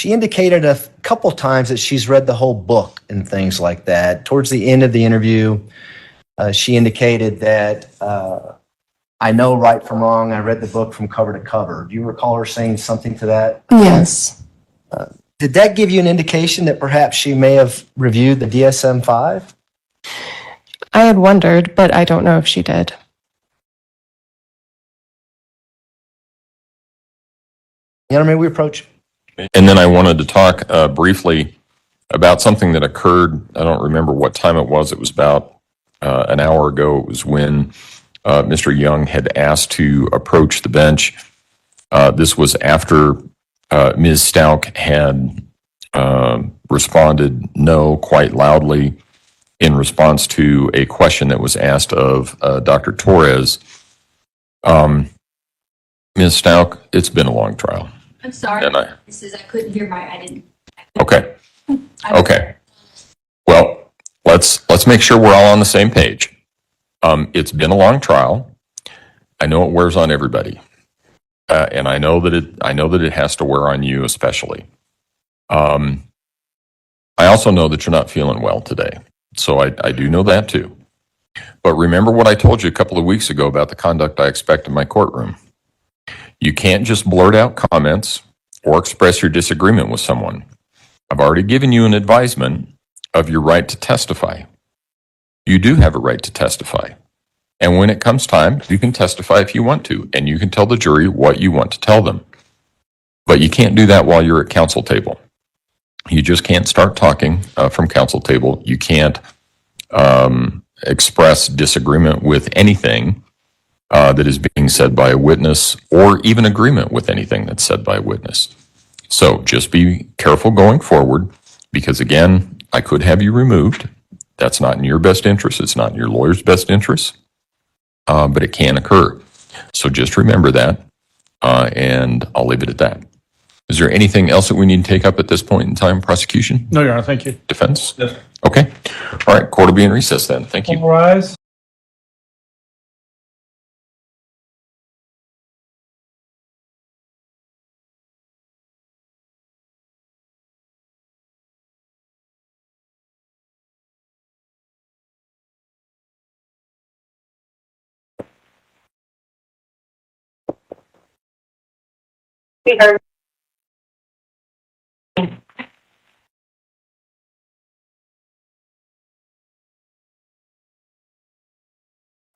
she indicated a couple times that she's read the whole book and things like that. Towards the end of the interview, she indicated that I know right from wrong. I read the book from cover to cover. Do you recall her saying something to that? Yes. Did that give you an indication that perhaps she may have reviewed the DSM-5? I had wondered, but I don't know if she did. May we approach? And then I wanted to talk briefly about something that occurred. I don't remember what time it was. It was about an hour ago. It was when Mr. Young had asked to approach the bench. This was after Ms. Stauch had responded no quite loudly in response to a question that was asked of Dr. Torres. Ms. Stauch, it's been a long trial. I'm sorry. And I couldn't hear I didn't. Okay. Okay. Well, let's make sure we're all on the same page. It's been a long trial. I know it wears on everybody. And I know that it has to wear on you especially. I also know that you're not feeling well today. So I do know that too. But remember what I told you a couple of weeks ago about the conduct I expect in my courtroom. You can't just blurt out comments or express your disagreement with someone. I've already given you an advisement of your right to testify. You do have a right to testify. And when it comes time, you can testify if you want to, and you can tell the jury what you want to tell them. But you can't do that while you're at counsel table. You just can't start talking from counsel table. You can't express disagreement with anything that is being said by a witness, or even agreement with anything that's said by a witness. So just be careful going forward, because again, I could have you removed. That's not in your best interest. It's not in your lawyer's best interest, but it can occur. So just remember that, and I'll leave it at that. Is there anything else that we need to take up at this point in time, prosecution? No, Your Honor, thank you. Defense? Yes, sir. Okay. All right, court will be in recess then. Thank you. All rise.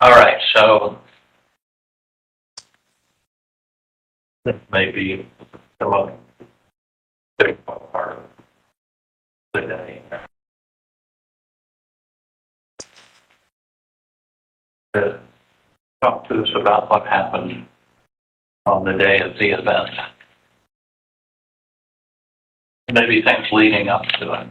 All right, so this may be the most difficult part of the day. To talk to us about what happened on the day of the event. Maybe things leading up to it.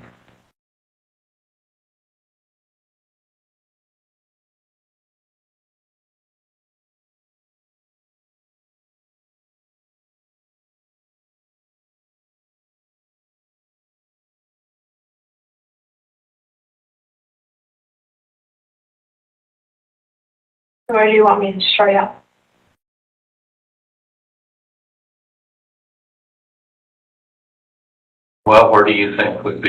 Or do you want me to start out? Well, where do you think it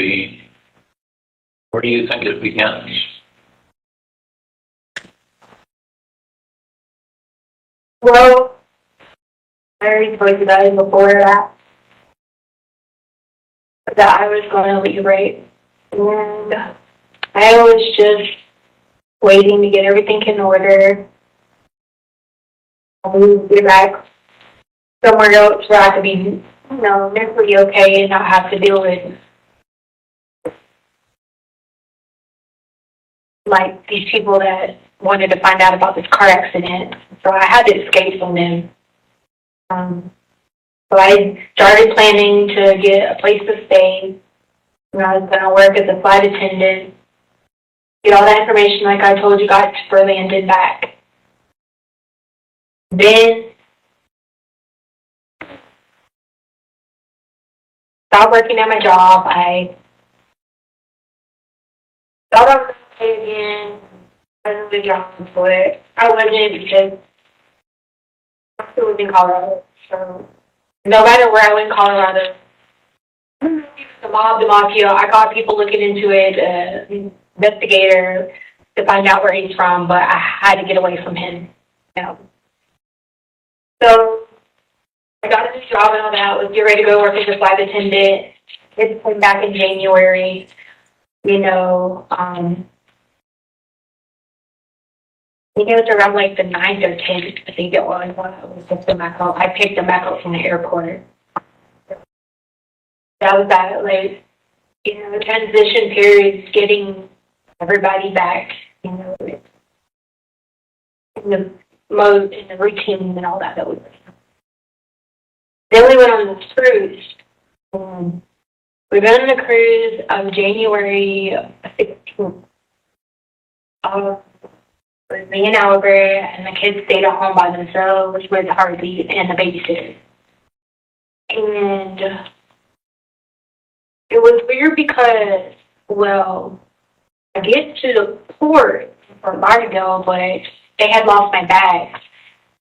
begins? Well, I already told you guys before that I was going to leave, right? And I was just waiting to get everything in order. Get back somewhere else where I could be, mentally okay and not have to deal with like these people that wanted to find out about this car accident. So I had to escape from them. So I started planning to get a place to stay. I was going to work as a flight attendant, get all that information like I told you guys for landed back. Then stopped working at my job. I thought I was okay again. I was a job, but I wasn't because I still was in Colorado. So no matter where I went in Colorado, The mob, the mafia, I got people looking into it, investigator to find out where he's from, but I had to get away from him. You know. So I got a new job and all that, was getting ready to go work as a flight attendant. It came back in January, you know, I think it was around like the 9th or 10th, I think it was, when I was just I picked him back up from the airport. That was that, like, you know, transition period, getting everybody back, you know, in the mode, in the routine and all that we were. Then we went on the cruise. We went on a cruise on January 16th. With me and Albert, and the kids stayed at home by themselves with Harvey and the babysitter. And it was weird because, well, I get to the port from Lauderdale, but they had lost my bags.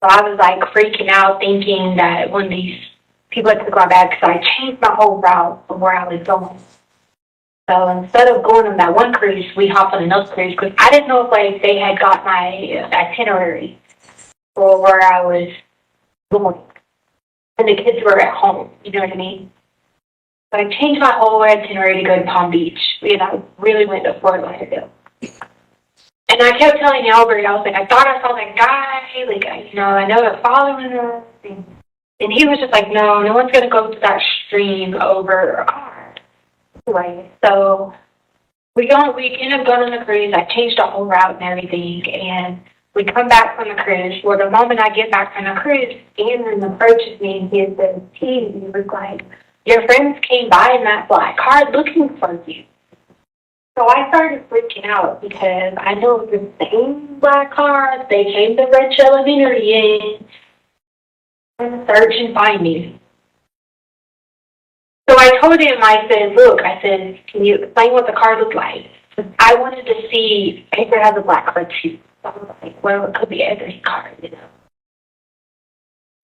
So I was like freaking out, thinking that one of these people had took my bag, because I changed my whole route from where I was going. So instead of going on that one cruise, we hopped on another cruise, because I didn't know if like they had got my itinerary for where I was going. And the kids were at home, you know what I mean? So I changed my whole itinerary to go to Palm Beach. And I really went to Fort Lauderdale. And I kept telling Albert, I was like, I thought I saw that guy, like, you know, I know they're following us. And he was just like, no one's going to go to that stream over a car. Anyway, so we end up going on the cruise. I changed the whole route and everything. And we come back from the cruise. Well, the moment I get back from the cruise, Andrew approaches me and he says, he was like, your friends came by in that black car looking for you. So I started freaking out because I know the same black car they came to Red Shell Elementary in and search and find me. So I told him, I said, look, can you explain what the car looked like? I wanted to see if Edgar has a black car too. So I was like, well, it could be Edgar's car, you know.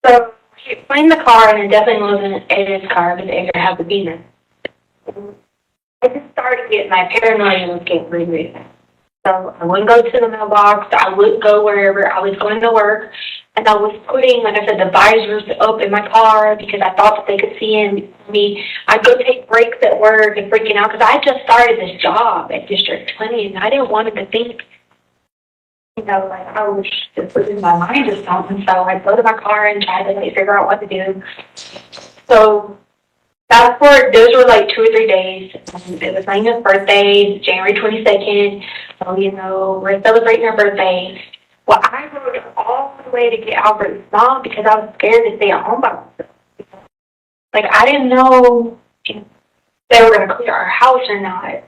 So he explained the car, and it definitely wasn't Edgar's car, but Edgar had the Beamer. I just started getting, my paranoia was getting really bad. So I wouldn't go to the mailbox, I wouldn't go wherever, I was going to work, and I was putting, like I said, the visors up in my car because I thought that they could see me. I'd go take breaks at work and freaking out because I just started this job at District 20, and I didn't want them to think, you know, like I was just losing my mind or something. So I'd go to my car and try to like, figure out what to do. So fast forward, those were like 2 or 3 days. It was Nina's birthday, January 22nd. So, you know, we're celebrating her birthday. Well, I rode all the way to get Albert's mom because I was scared to stay at home by myself. Like, I didn't know if they were going to clear our house or not.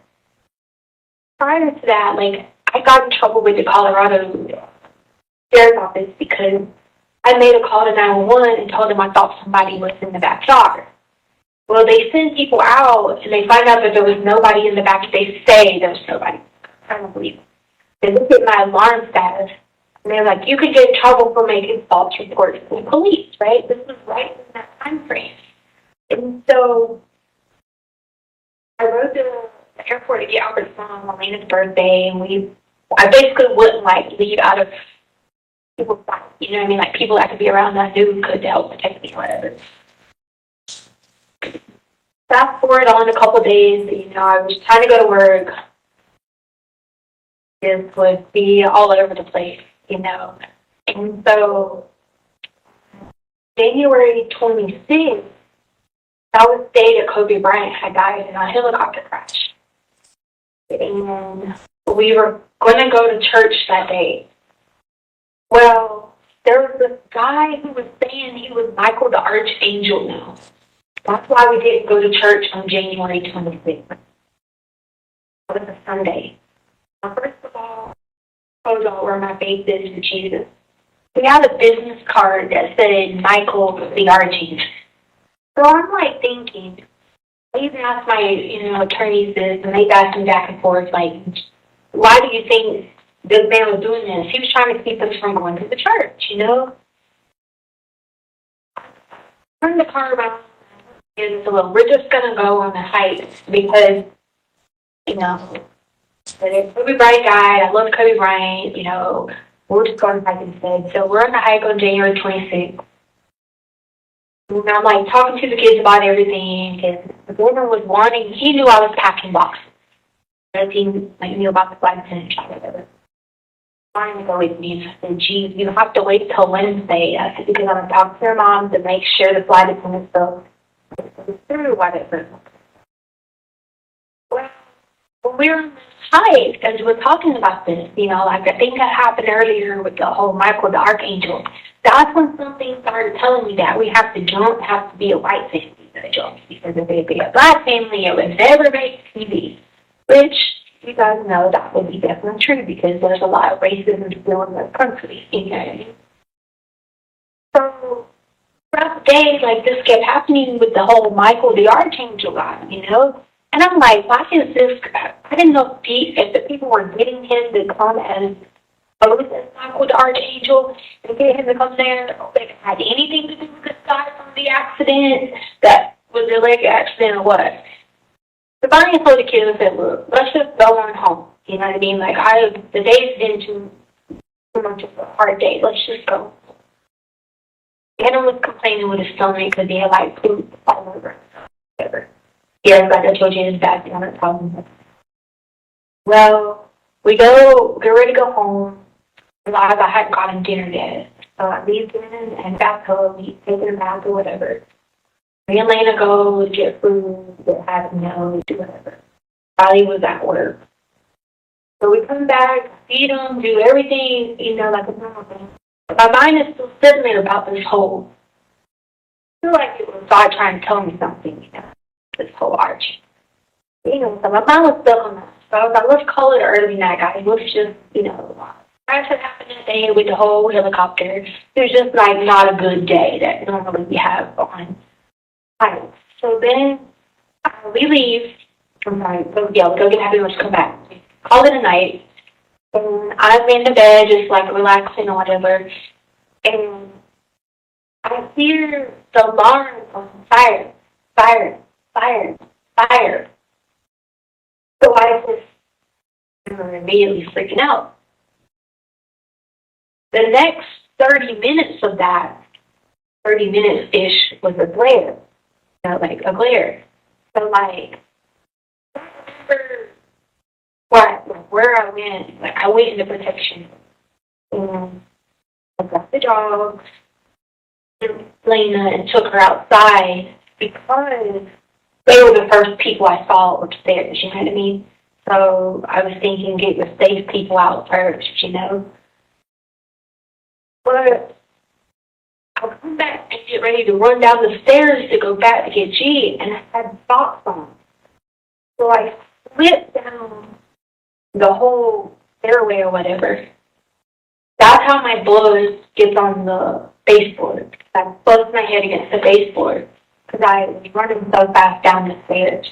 Prior to that, like, I got in trouble with the Colorado Sheriff's Office because I made a call to 911 and told them I thought somebody was in the backyard. Well, they send people out, and they find out that there was nobody in the back. They say there was nobody. I don't believe it. They look at my alarm status, and they're like, you could get in trouble for making false reports to the police, right? This was right in that time frame. And so I rode to the airport to get Albert's mom on Elena's birthday, and I basically wouldn't, like, leave out of people's sight. You know what I mean? Like, people that could be around that I knew could help protect me, whatever. Fast forward on a couple days, you know, I was trying to go to work. This would be all over the place, you know. And so, January 26th, I was stayed at Kobe Bryant had died in a helicopter crash. And we were going to go to church that day. Well, there was this guy who was saying he was Michael the Archangel now. That's why we didn't go to church on January 26th. It was a Sunday. Now, first of all, I told y'all where my faith is in Jesus. We had a business card that said Michael the Archangel. So I'm like thinking, I even asked my, attorneys this, and they've asked me back and forth, like, why do you think this man was doing this? He was trying to keep us from going to the church, you know? Turn the car around. And so we're just gonna go on a hike because, you know, the Kobe Bryant guy, I love Kobe Bryant, you know, we'll just go on a hike instead. So we're on a hike on January 26th. And I'm like talking to the kids about everything, and the boyfriend was wanting, he knew I was packing boxes. Everything, like, knew about the flight attendant job, whatever. Wanting to go with me, and I said, geez, you have to wait till Wednesday. I said, because I'm going to talk to your mom to make sure the flight attendant stuff is through, whatever. Well, when we were on this hike, as we were talking about this, you know, like I think that happened earlier with the whole Michael the Archangel. That's when something started telling me that we have to jump, have to be a white family that jumps, because if it be a black family, it would never make TV. Which, you guys know, that would be definitely true, because there's a lot of racism still in the country, you know what I mean? So, throughout the days, like, this kept happening with the whole Michael the Archangel guy, you know? And I'm like, why is this, I didn't know if the people were getting him to come as Michael the Archangel and get him to come there, if it had anything to do with this guy from the accident, that was a leg accident or what. So finally I told the kids, I said, look, let's just go on home. You know what I mean? Like, the day's been too much of a hard day. Let's just go. Adam was complaining with his stomach because he had, like, poop all over him. Whatever. Yeah, like I told you, his back down at problem. Well, we get ready to go home. I hadn't gotten dinner yet. So I leave them and back home, he's taking a bath or whatever. Me and Lena go get food, have meals, do whatever. Riley was at work. So we come back, feed them, do everything, you know, like a normal thing. But my mind is still sitting there about this whole, I feel like it was God trying to tell me something, you know, this whole arch. You know, so my mind was stuck on that. So I was like, let's call it early night, guys. Let's just, you know, accident happened that day with the whole helicopter. It was just, like, not a good day that normally we have on. So then we leave. I'm like, go get happy, let's come back. Call it a night. And I'm in the bed, just like relaxing or whatever. And I hear the alarm on fire, fire, fire, fire. So I just am immediately freaking out. The next 30 minutes of that, 30 minutes-ish, was a glare. You know, like a glare. So, like, where I went, like, I went into protection. And I got the dogs, Lena, and took her outside because they were the first people I saw upstairs, you know what I mean? So I was thinking, get the safe people out first, you know? But I come back and get ready to run down the stairs to go back to get G, and I had socks on. So I slipped down the whole stairway or whatever. That's how my blood gets on the baseboard. I bust my head against the baseboard because I was running so fast down the stairs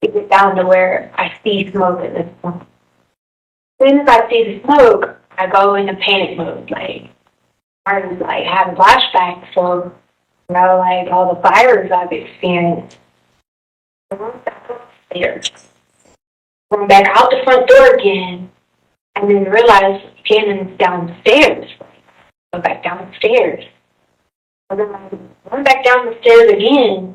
to get down to where I see smoke at this point. As soon as I see the smoke, I go into panic mode, like, I was like having flashbacks of, you know, like all the fires I've experienced. I went back upstairs, went back out the front door again, and then realized Shannon's downstairs. Go back downstairs. And then I went back down the stairs again,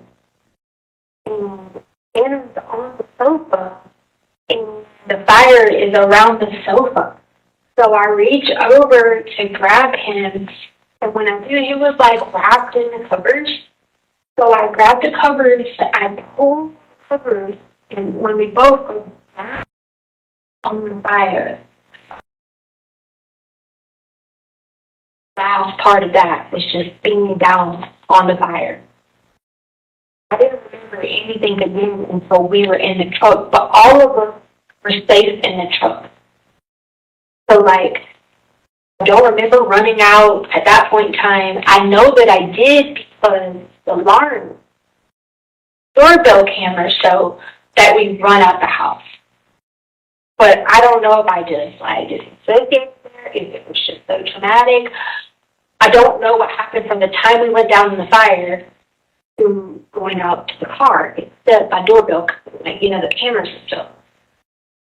and Shannon's on the sofa, and the fire is around the sofa. So I reach over to grab him, and when I do, he was like wrapped in the covers. So I grabbed the covers, I pulled the covers, and when we both go back on the fire, the last part of that was just being down on the fire. I didn't remember anything again until we were in the truck, but all of us were safe in the truck. So, like, I don't remember running out at that point in time. I know that I did because the alarm doorbell camera showed that we run out the house. But I don't know if I just, like, disassociated there, if it was just so traumatic. I don't know what happened from the time we went down in the fire to going out to the car, except by doorbell, like, the cameras and stuff.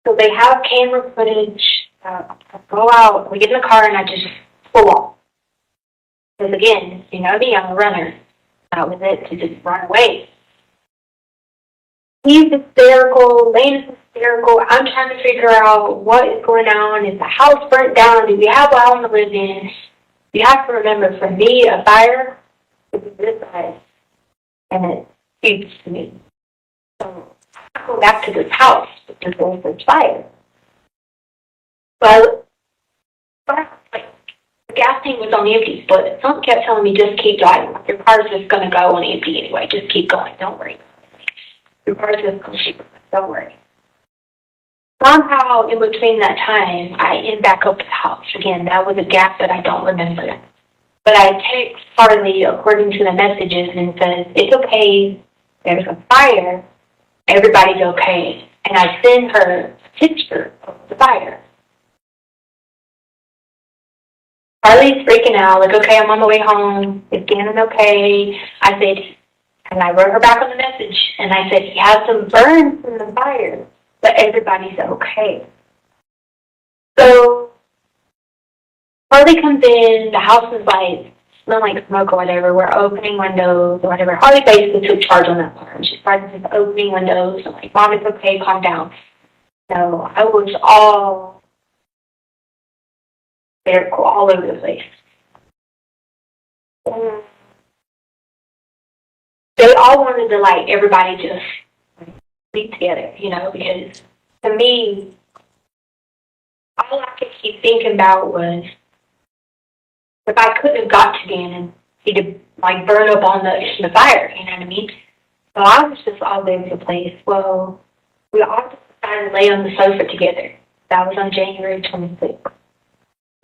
So they have camera footage. I go out, we get in the car, and I just pull off. Because again, me, I'm a runner. That was it, to just run away. He's hysterical, Lane is hysterical. I'm trying to figure out what is going on. Is the house burnt down? Do we have a house to live in? You have to remember, for me, a fire is this size, and it's huge to me. So I go back to this house because there's this fire. But like, the gas tank was on empty, but someone kept telling me, just keep driving. Your car's just going to go on empty anyway. Just keep going. Don't worry. Your car's just going to keep going. Don't worry. Somehow, in between that time, I end back up at the house. Again, that was a gap that I don't remember. But I text Harley according to the messages and says, it's okay, there's a fire, everybody's okay. And I send her a picture of the fire. Harley's freaking out, like, okay, I'm on the way home, is Gannon okay? I said, and I wrote her back on the message, and I said, he has some burns from the fire, but everybody's okay. So Harley comes in, the house is like, smelling like smoke or whatever. We're opening windows or whatever. Harley basically took charge on that part. She started just opening windows. I'm like, Mom, it's okay, calm down. So I was all hysterical all over the place. And they all wanted to, like, everybody just be together, because to me, all I could keep thinking about was, if I couldn't have got to Gannon, he'd have, like, burned up on the fire, you know what I mean? So I was just all over the place. Well, we all just decided to lay on the sofa together. That was on January 26th.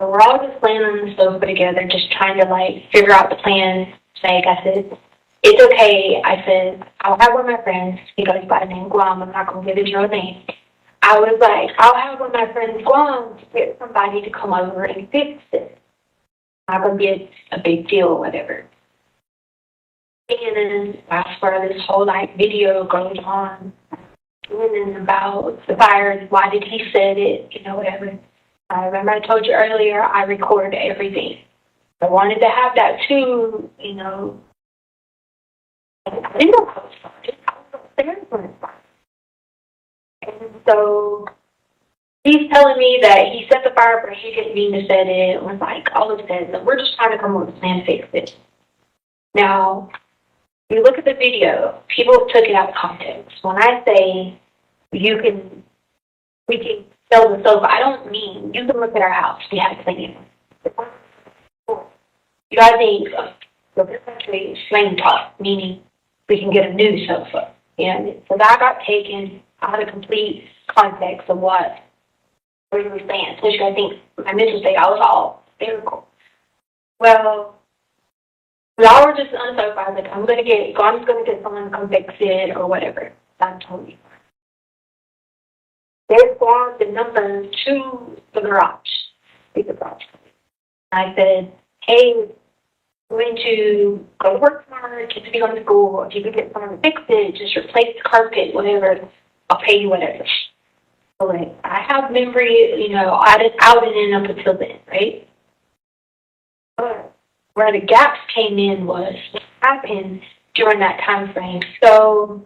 So we're all just laying on the sofa together, just trying to, like, figure out the plan. Like I said, it's okay. I said, I'll have one of my friends. He goes by the name Guam. I'm not going to give his real name. I was like, I'll have one of my friends Guam to get somebody to come over and fix it. Not going to be a big deal or whatever. And then that's where this whole, like, video goes on. And then about the fire, why did he set it, whatever. I remember I told you earlier, I recorded everything. I wanted to have that too, I didn't know how it started. I was upstairs when it started. And so he's telling me that he set the fire, but he didn't mean to set it. It was like all of this. And we're just trying to come up with a plan to fix it. Now, you look at the video, people took it out of context. When I say we can sell the sofa, I don't mean you can look at our house. We have plenty of them. You guys think the country slang talk, meaning we can get a new sofa. So that got taken out of complete context of what we were saying. So you guys think my mental state, I was all hysterical. Well, we all were just on the sofa. I was like, God's going to get someone to come fix it or whatever. That's totally fine. They brought the number to the garage. I said, hey, I'm going to go to work tomorrow, kids will be going to school. If you can get someone to fix it, just replace the carpet, whatever, I'll pay you whatever. So, like, I have memory, out and in up until then, right? But where the gaps came in was what happened during that time frame. So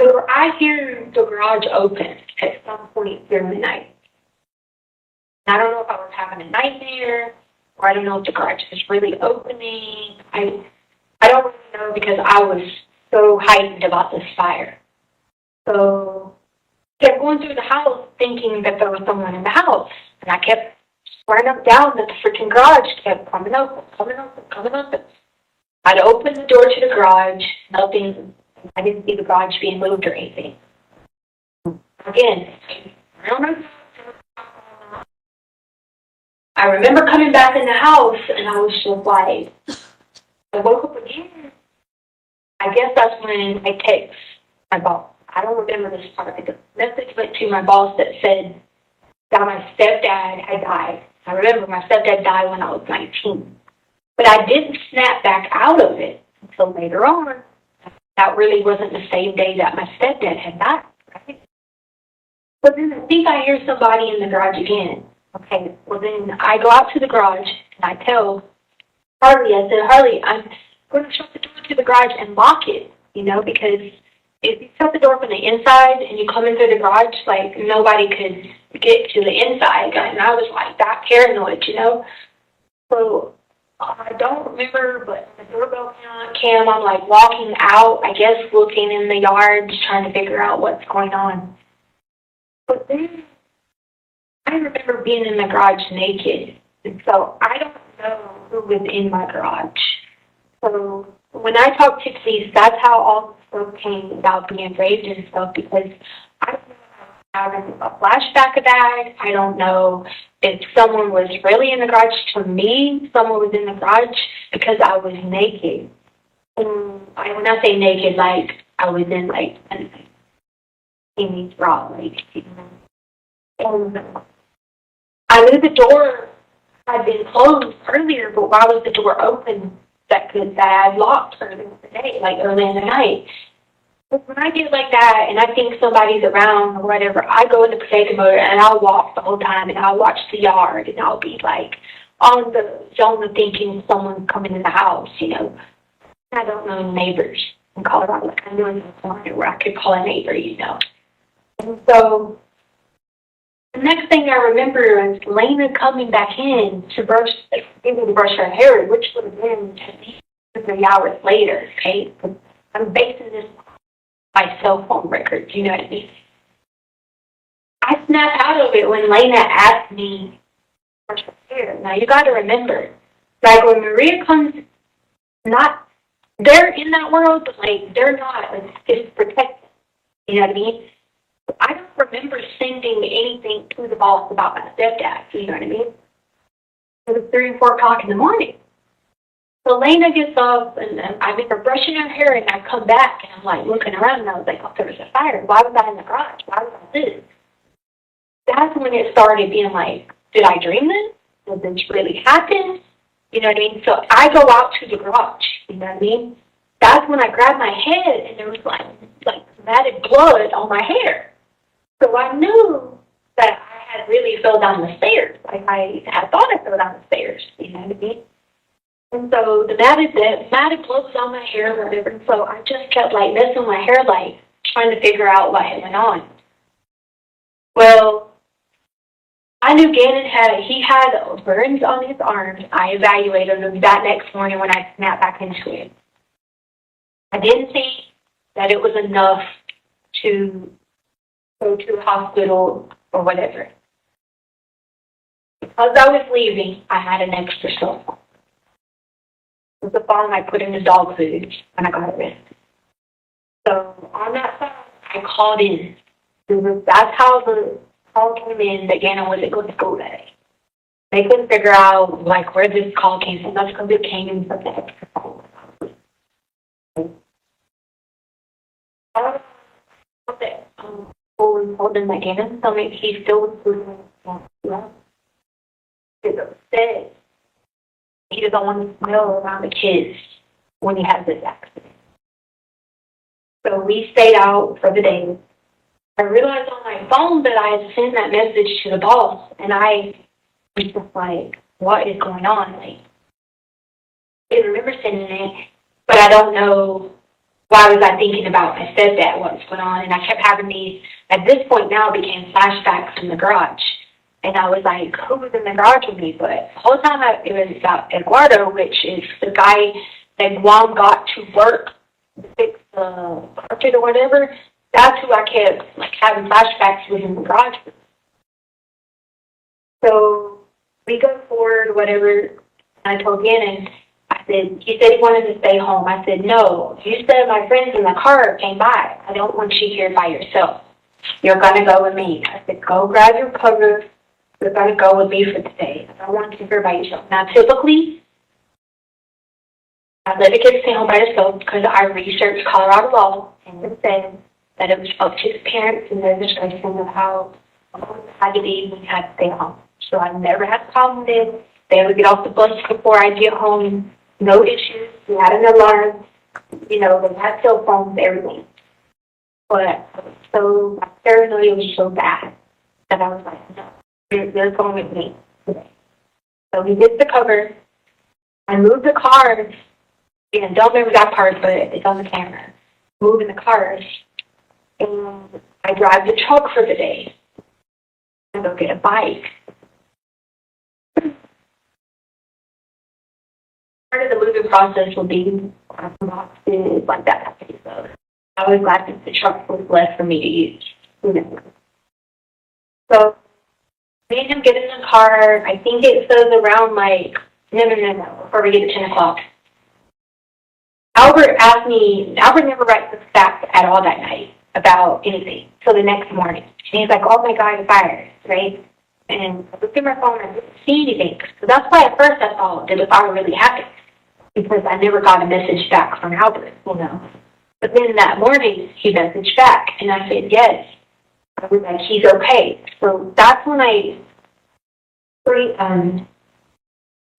I hear the garage open at some point during the night. I don't know if I was having a nightmare, or I don't know if the garage was really opening. I don't really know because I was so heightened about this fire. So I kept going through the house thinking that there was someone in the house. And I kept swearing up down that the freaking garage kept coming open. I'd open the door to the garage, nothing. I didn't see the garage being moved or anything. Again, I don't know. I remember coming back in the house, and I was just like, I woke up again. I guess that's when I text my boss. I don't remember this part. The message went to my boss that said that my stepdad had died. I remember my stepdad died when I was 19. But I didn't snap back out of it until later on. That really wasn't the same day that my stepdad had died, right? But then I think I hear somebody in the garage again. Okay, well then I go out to the garage and I tell Harley, I said, Harley, I'm going to shut the door to the garage and lock it, you know, because if you shut the door from the inside and you come into the garage, like nobody could get to the inside. And I was like that paranoid, you know. So I don't remember, but the doorbell cam, I'm like walking out, I guess looking in the yard, just trying to figure out what's going on. But then I remember being in the garage naked. And so I don't know who was in my garage. So when I talked to police, that's how all the stuff came about being raped and stuff, because I don't know if I'm having a flashback of that. I don't know if someone was really in the garage. To me, someone was in the garage because I was naked. And when I say naked, like I was in like an Amy's bra, like, you know. And I knew the door had been closed earlier, but why was the door open that I had locked earlier in the day, like early in the night? But when I get like that and I think somebody's around or whatever, I go into protective mode and I'll walk the whole time and I'll watch the yard and I'll be like on the zone of thinking someone's coming in the house, you know. I don't know neighbors in Colorado. Like I knew in the corner where I could call a neighbor, you know. And so the next thing I remember is Lena coming back in to brush her hair, which would have been 2 or 3 hours later, okay? I'm basing this on my cell phone records, you know what I mean? I snapped out of it when Lena asked me to brush her hair. Now, you got to remember, like when Maria comes, they're in that world, but like they're not, like, it's protected, you know what I mean? I don't remember sending anything to the boss about my stepdad, you know what I mean? It was 3 or 4 o'clock in the morning. So Lena gets up, and I remember brushing her hair, and I come back, and I'm like looking around, and I was like, oh, there was a fire. Why was I in the garage? Why was I this? That's when it started being like, did I dream this? Did this really happen? You know what I mean? So I go out to the garage, you know what I mean? That's when I grabbed my head, and there was like matted blood on my hair. So I knew that I had really fell down the stairs. Like I had thought I fell down the stairs, you know what I mean? And so the matted blood was on my hair or whatever. And so I just kept like messing with my hair, like trying to figure out what had went on. Well, I knew Gannon had burns on his arms. I evaluated him that next morning when I snapped back into it. I didn't think that it was enough to go to the hospital or whatever. Because I was leaving, I had an extra cell phone. It was the phone I put in the dog food when I got arrested. So on that phone, I called in. That's how the call came in that Gannon wasn't going to school that day. They couldn't figure out like where this call came from. That's because it came in from the extra phone. Told him that Gannon told me he still was doing it. He's upset. He doesn't want to smell around the kids when he has this accident. So we stayed out for the day. I realized on my phone that I had sent that message to the boss, and I was just like, what is going on? Like, I didn't remember sending it, but I don't know why was I thinking about my stepdad, what was going on, and I kept having these, at this point now, it became flashbacks in the garage. And I was like, who was in the garage with me? But the whole time it was about Eduardo, which is the guy that Guam got to work to fix the carpet or whatever. That's who I kept like having flashbacks with in the garage. So we go forward, whatever. And I told Gannon, I said, he said he wanted to stay home. I said, no. You said my friends in the car came by. I don't want you here by yourself. You're going to go with me. I said, go grab your cover. You're going to go with me for today. I don't want you here by yourself. Now, typically, I let the kids stay home by themselves because I researched Colorado law and it said that it was up to the parents and their discretion of how it had to be when you had to stay home. So I never had a problem with it. They would get off the bus before I get home. No issues. We had an alarm. You know, they had cell phones, everything. But so my paranoia was so bad that I was like, no, you're going with me today. So we did the cover. I moved the cars. And don't remember that part, but it's on the camera. Moving the cars. And I drive the truck for the day. I go get a bike. Part of the moving process will be boxes, like that type of stuff. I was glad that the truck was left for me to use. You know. So, me and him get in the car. I think it says around like, no, before we get to 10 o'clock. Albert never writes us back at all that night about anything. So the next morning. And he's like, oh my God, you're fired, right? And I looked at my phone and I didn't see anything. So that's why at first I thought that if I were really happy, because I never got a message back from Albert, you know. But then that morning, he messaged back, and I said, yes. I was like, he's okay. So that's when I sent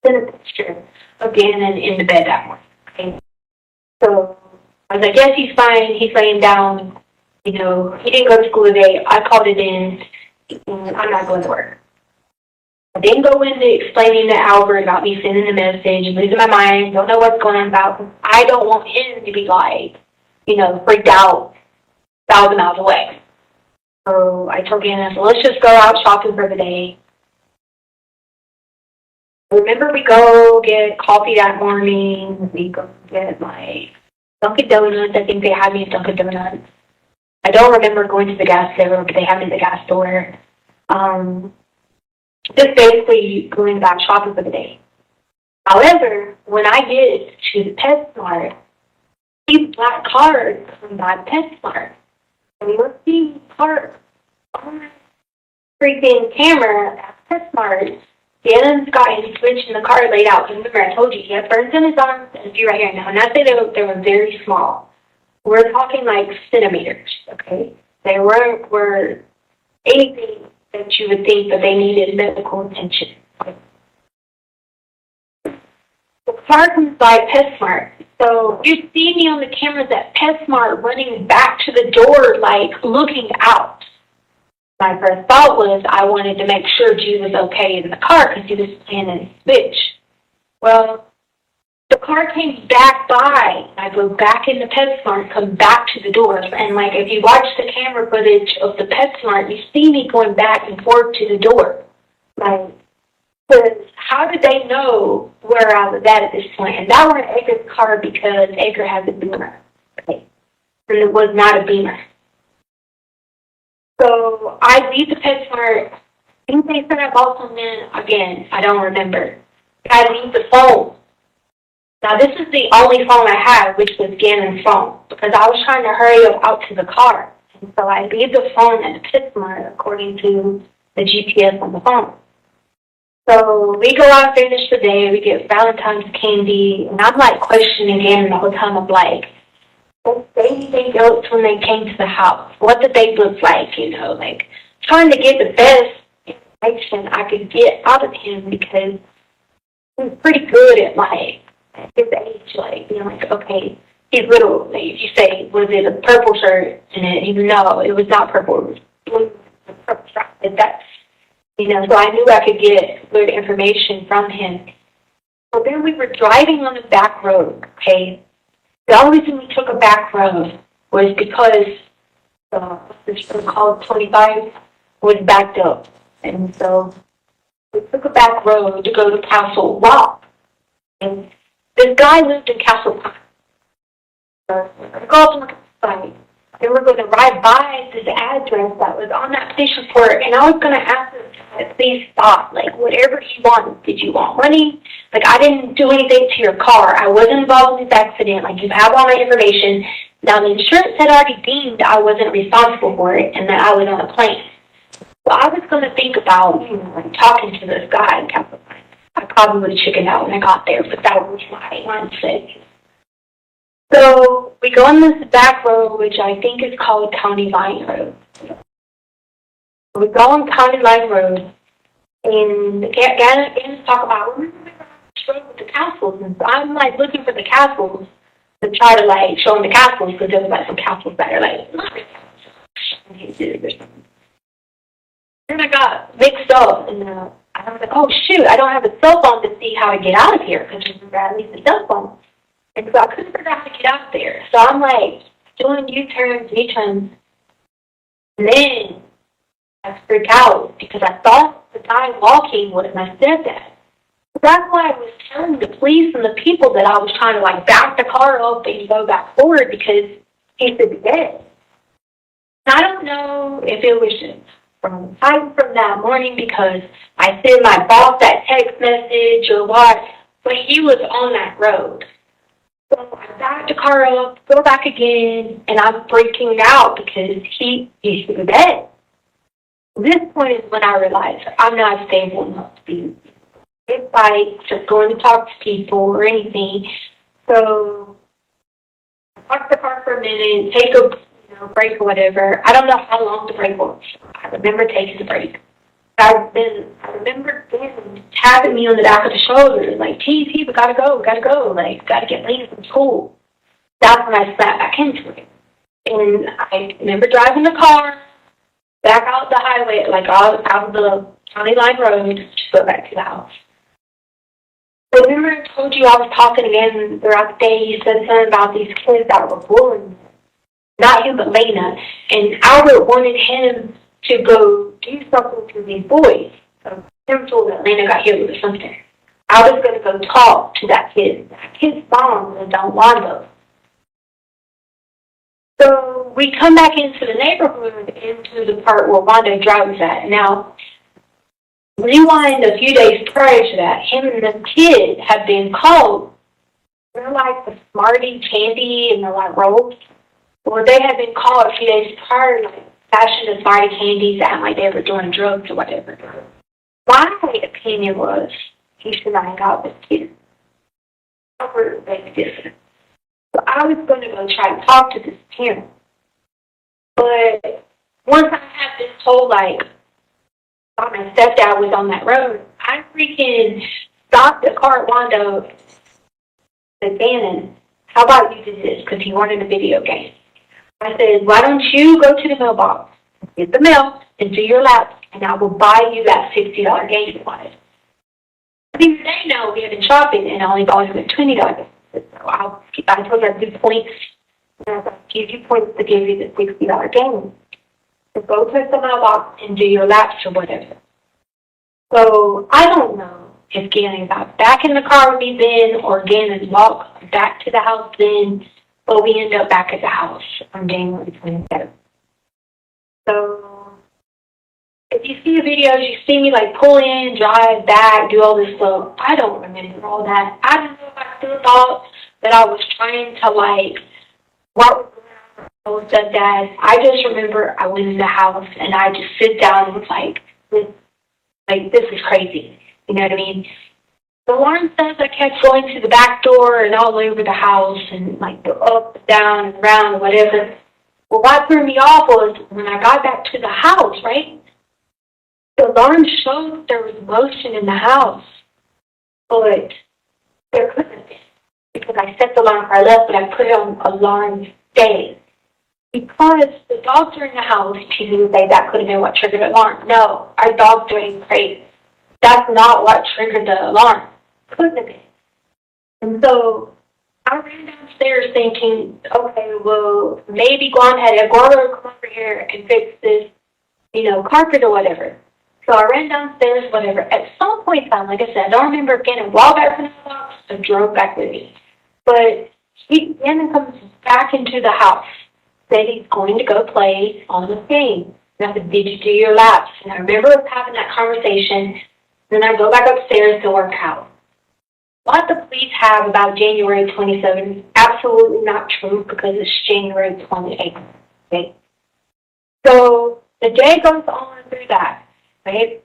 a picture of Gannon in the bed that morning. Okay? So I was like, yes, he's fine. He's laying down. You know, he didn't go to school today. I called it in, and I'm not going to work. I didn't go into explaining to Albert about me sending a message, losing my mind, don't know what's going on about. I don't want him to be like, you know, freaked out 1,000 miles away. So I told Gannon, let's just go out shopping for the day. Remember, we go get coffee that morning. We go get, like, Dunkin' Donuts. I think they had me at Dunkin' Donuts. I don't remember going to the gas station, but they had me at the gas store. Just basically going about shopping for the day. However, when I get to the PetSmart, these black cars come by PetSmart. And we're seeing cars on the freaking camera at PetSmart. Gannon's got his switch in the car laid out. Remember, I told you, he had burns in his arms and a few right here. Now, and I say they were very small. We're talking like centimeters, okay? They were anything that you would think that they needed medical attention. The car comes by PetSmart. So you see me on the cameras at PetSmart running back to the door, like looking out. My first thought was I wanted to make sure G was okay in the car because he was playing in his switch. Well, the car came back by. I go back in the PetSmart, come back to the door, and like if you watch the camera footage of the PetSmart, you see me going back and forth to the door. Like, because how did they know where I was at this point? And that was Edgar's car because Edgar has a Beamer, okay? And it was not a Beamer. So I leave the PetSmart. I think they said I bought something again. I don't remember. I leave the phone. Now, this is the only phone I had, which was Gannon's phone, because I was trying to hurry up out to the car. And so I leave the phone at the PetSmart according to the GPS on the phone. So we go out, finish the day, we get Valentine's candy, and I'm like questioning Gannon the whole time of like, what did they think else when they came to the house? What did they look like, you know, like trying to get the best information I could get out of him because he was pretty good at like, his age, like, you know, like, okay, he's little. Like, if you say, was it a purple shirt? And no, it was not purple. It was blue, purple stripe. That's, you know, so I knew I could get good information from him. So then we were driving on the back road, okay? The only reason we took a back road was because this road called 25 was backed up. And so we took a back road to go to Castle Rock. And this guy lived in Castle Rock. So we go up to the site. They were going to ride by this address that was on that police report, and I was going to ask them to please stop. Like, whatever you want. Did you want money? Like, I didn't do anything to your car. I wasn't involved in this accident. Like, you have all my information. Now, the insurance had already deemed I wasn't responsible for it and that I was on a plane. So I was going to think about, you know, like, talking to this guy in Castle Rock. I probably would have chickened out when I got there, but that was my mindset. So we go on this back road, which I think is called County Line Road. We go on County Line Road, And Gannon talk about, remember with the castles, and so I'm like looking for the castles to try to like show him the castles because there was like some castles that are like not really castles. Then I got mixed up and I was like, oh shoot, I don't have a cell phone to see how to get out of here because remember I leave the cell phone. And so I couldn't figure out how to get out of there. So I'm like doing U-turns, V-turns, and then I freak out because I thought the guy walking was my stepdad. That's why I was telling the police and the people that I was trying to like back the car up and go back forward because he could be dead. I don't know if it was just from that morning because I sent my boss that text message or what, but he was on that road. So I backed the car up, go back again, and I'm freaking out because he should be dead. This point is when I realized I'm not stable enough to be big fights, just going to talk to people or anything. So I parked the car for a minute, take a break or whatever. I don't know how long the break was. I remember taking the break. I remember them tapping me on the back of the shoulder, like, T, we gotta go, like, gotta get Lena from school. That's when I snapped back into it. And I remember driving the car back out the highway, like out of the county line road to go back to the house. So remember I told you I was talking again throughout the day. You said something about these kids that were bullying. Not him, but Lena. And Albert wanted him to go do something to these boys. So him told that Lena got hit with something. I was going to go talk to that kid. That kid's mom was Don Wando. So we come back into the neighborhood, into the part where Wando drives at. Now, rewind a few days prior to that, him and the kid had been called. They're like the Smarty candy and the like rolls. Well, they had been called a few days prior, like fashion the Smarty candies, and like they were doing drugs or whatever. My opinion was he should not hang out with kids. Albert was different. So I was going to go try to talk to this parent. But once I had this whole, like, thought my stepdad was on that road, I freaking stopped the car at Wando, said, Bannon, how about you do this? Because he wanted a video game. I said, why don't you go to the mailbox, get the mail, and do your lap, and I will buy you that $60 game you wanted. I think they know we have been shopping, and I only bought him a $20. So I told you I'd do points, and I was like, give you points to give you the $60 game. So go to the mailbox and do your laps or whatever. So I don't know if Gannon got back in the car with me then or Gannon walked back to the house then, but we ended up back at the house on January 27th. So if you see the videos, you see me like pull in, drive back, do all this stuff. I don't remember all that. I don't know if I still thought that I was trying to like, what was going on with stepdad. I just remember I went in the house and I just sit down and was like, this is crazy. You know what I mean? The alarm says I kept going to the back door and all over the house and like the up, down, and around, and whatever. Well, what threw me off was when I got back to the house, right? The alarm showed there was motion in the house, but there couldn't have been because I set the alarm before I left, but I put it on alarm stay. Because the dogs are in the house, people would say that could have been what triggered the alarm. No, our dogs are in crazy. That's not what triggered the alarm. Couldn't have been. And so I ran downstairs thinking, okay, well, maybe Guam had Eduardo come over here and fix this, carpet or whatever. So I ran downstairs, whatever. At some point in time, like I said, I don't remember getting walked back from the box and drove back with me. But he then comes back into the house. Said he's going to go play on the game. And I said, did you do your laps? And I remember us having that conversation. Then I go back upstairs to work out. What the police have about January 27th is absolutely not true because it's January 28th. Okay? So the day goes on through that. Right?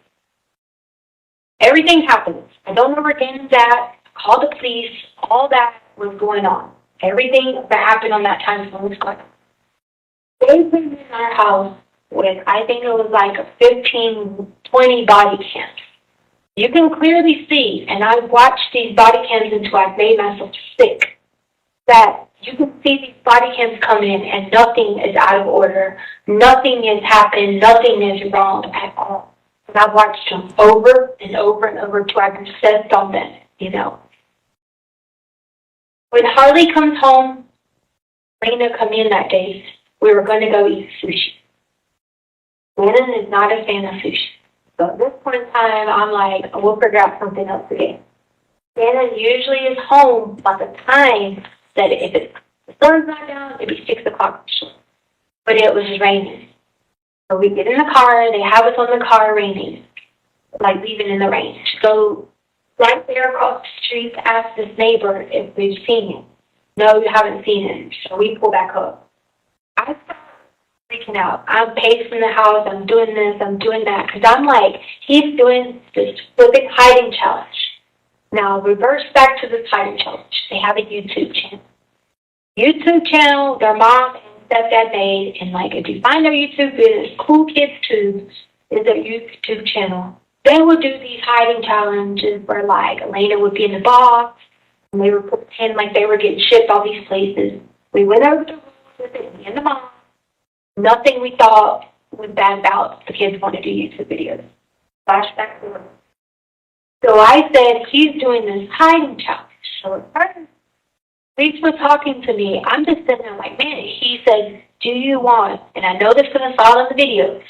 Everything happens. I don't know where Gannon's at. I called the police. All that was going on. Everything that happened on that time was going on. They put me in our house with, I think it was like a 15, 20 body cams. You can clearly see, and I've watched these body cams until I've made myself sick, that you can see these body cams come in and nothing is out of order. Nothing has happened. Nothing is wrong at all. And I've watched them over and over and over until I've obsessed on them, you know. When Harley comes home, Lena come in that day, we were going to go eat sushi. Lena is not a fan of sushi. So at this point in time, I'm like, we'll figure out something else again. Lena usually is home by the time that if the sun's not down, it'd be 6 o'clock. But it was raining. So we get in the car, they have us on the car raining, like leaving in the rain. So right there across the street, ask this neighbor if we've seen him. No, you haven't seen him. So we pull back up. I start freaking out. I'm pacing the house, I'm doing this, I'm doing that. Because I'm like, he's doing this flipping hiding challenge. Now, reverse back to this hiding challenge. They have a YouTube channel. YouTube channel, their mom and stepdad made, and like if you find their YouTube videos, Cool Kids Tube is their YouTube channel. They would do these hiding challenges where like Elena would be in the box, and they would pretend like they were getting shipped all these places. We went over the rules with it, me and the mom. Nothing we thought was bad about the kids want to do YouTube videos. Flashback to them. So I said, he's doing this hiding challenge. So at first, police were talking to me. I'm just sitting there like, man, he said, do you want, and I know this is going to fall in the video,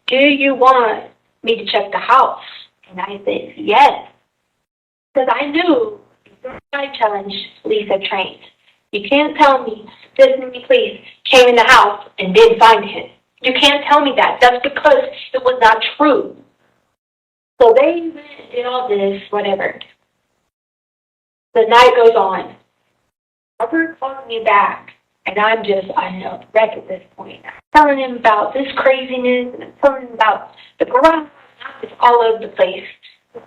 do you want me to check the house? And I said, yes. Because I knew the hiding challenge police had trained. You can't tell me this many police came in the house and didn't find him. You can't tell me that. That's because it was not true. So they did all this, whatever. The night goes on. Robert calls me back, and I'm a wreck at this point. I'm telling him about this craziness, and I'm telling him about the garage. It's all over the place.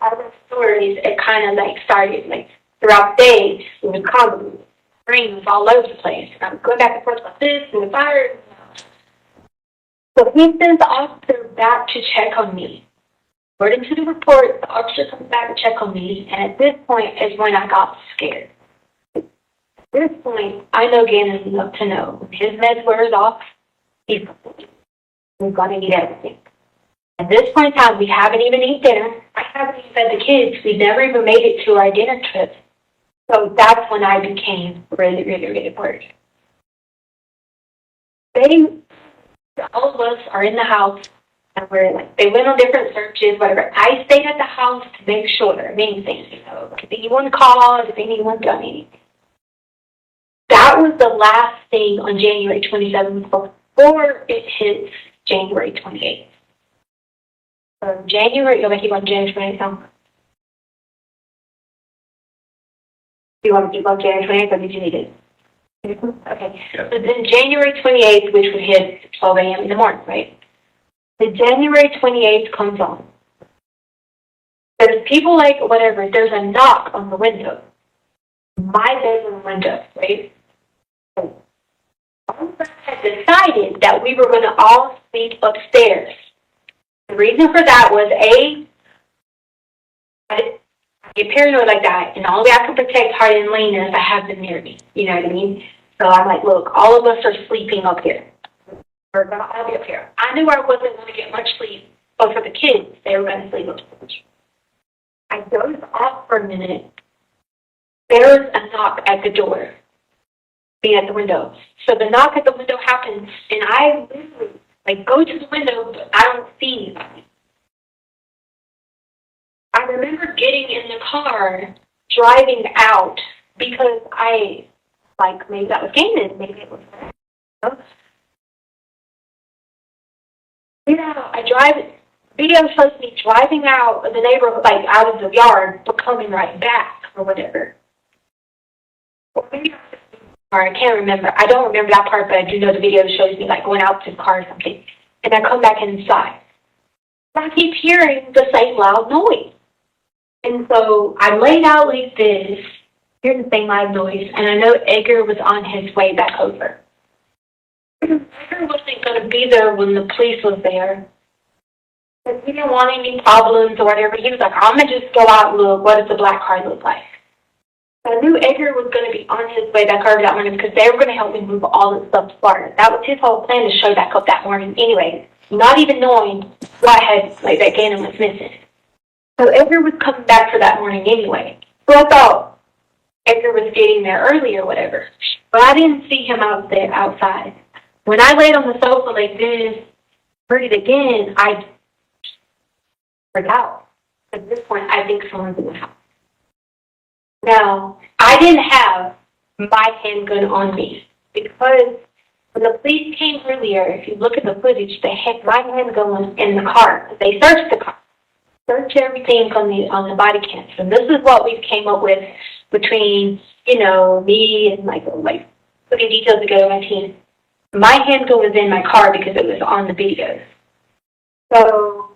All the stories, it kind of like started like throughout the day. It was convoluted. Rain was all over the place. And I'm going back and forth like this, and the fire. So he sends the officer back to check on me. According to the report, the officer comes back to check on me, and at this point is when I got scared. At this point, I know Gannon enough to know when his meds wears off, he's going to eat everything. At this point in time, we haven't even eaten dinner. I haven't even fed the kids. We never even made it to our dinner trip. So that's when I became really, really, really worried. All of us are in the house. And we're like, they went on different searches, whatever. I stayed at the house to make sure of anything, you know, if anyone called, if anyone done anything. That was the last thing on January 27th before it hits January 28th. January, you want to keep on January 28th now? Do you want to keep on January 28th or did you need it? Okay. Yeah. So then January 28th, which would hit 12 a.m. in the morning, right? The January 28th comes on. There's people like, whatever, there's a knock on the window. My bedroom window, right? All of us had decided that we were going to all sleep upstairs. The reason for that was, I get paranoid like that, and the only way I can protect Hardy and Lena is I have them near me. You know what I mean? So I'm like, look, all of us are sleeping up here. We're going to all be up here. I knew I wasn't going to get much sleep, but for the kids, they were going to sleep upstairs. I dozed off for a minute. There's a knock at the door, being at the window. So the knock at the window happens, and I literally go to the window, but I don't see anybody. I remember getting in the car, driving out, because maybe that was Canaan, maybe it was. I drive. Video shows me driving out of the neighborhood, out of the yard, but coming right back or whatever. Or I can't remember. I don't remember that part, but I do know the video shows me going out to the car or something, and I come back inside. I keep hearing the same loud noise, and so I'm laid out like this, hearing the same loud noise, and I know Edgar was on his way back over. Edgar wasn't going to be there when the police was there. Because he didn't want any problems or whatever. He was like, I'm going to just go out and look. What does the black car look like? I knew Edgar was going to be on his way back over that morning because they were going to help me move all the stuff to Florida. That was his whole plan, to show back up that morning anyway, not even knowing what had, like, that Gannon was missing. So Edgar was coming back for that morning anyway. So I thought Edgar was getting there early or whatever. But I didn't see him out there outside. When I laid on the sofa like this, heard it again, I forgot. At this point, I think someone's in the house. Now, I didn't have my handgun on me because when the police came earlier, if you look at the footage, they had my handgun was in the car. They searched the car, searched everything on the body cams, and this is what we came up with between me and like putting details together. My team, my handgun was in my car because it was on the video. So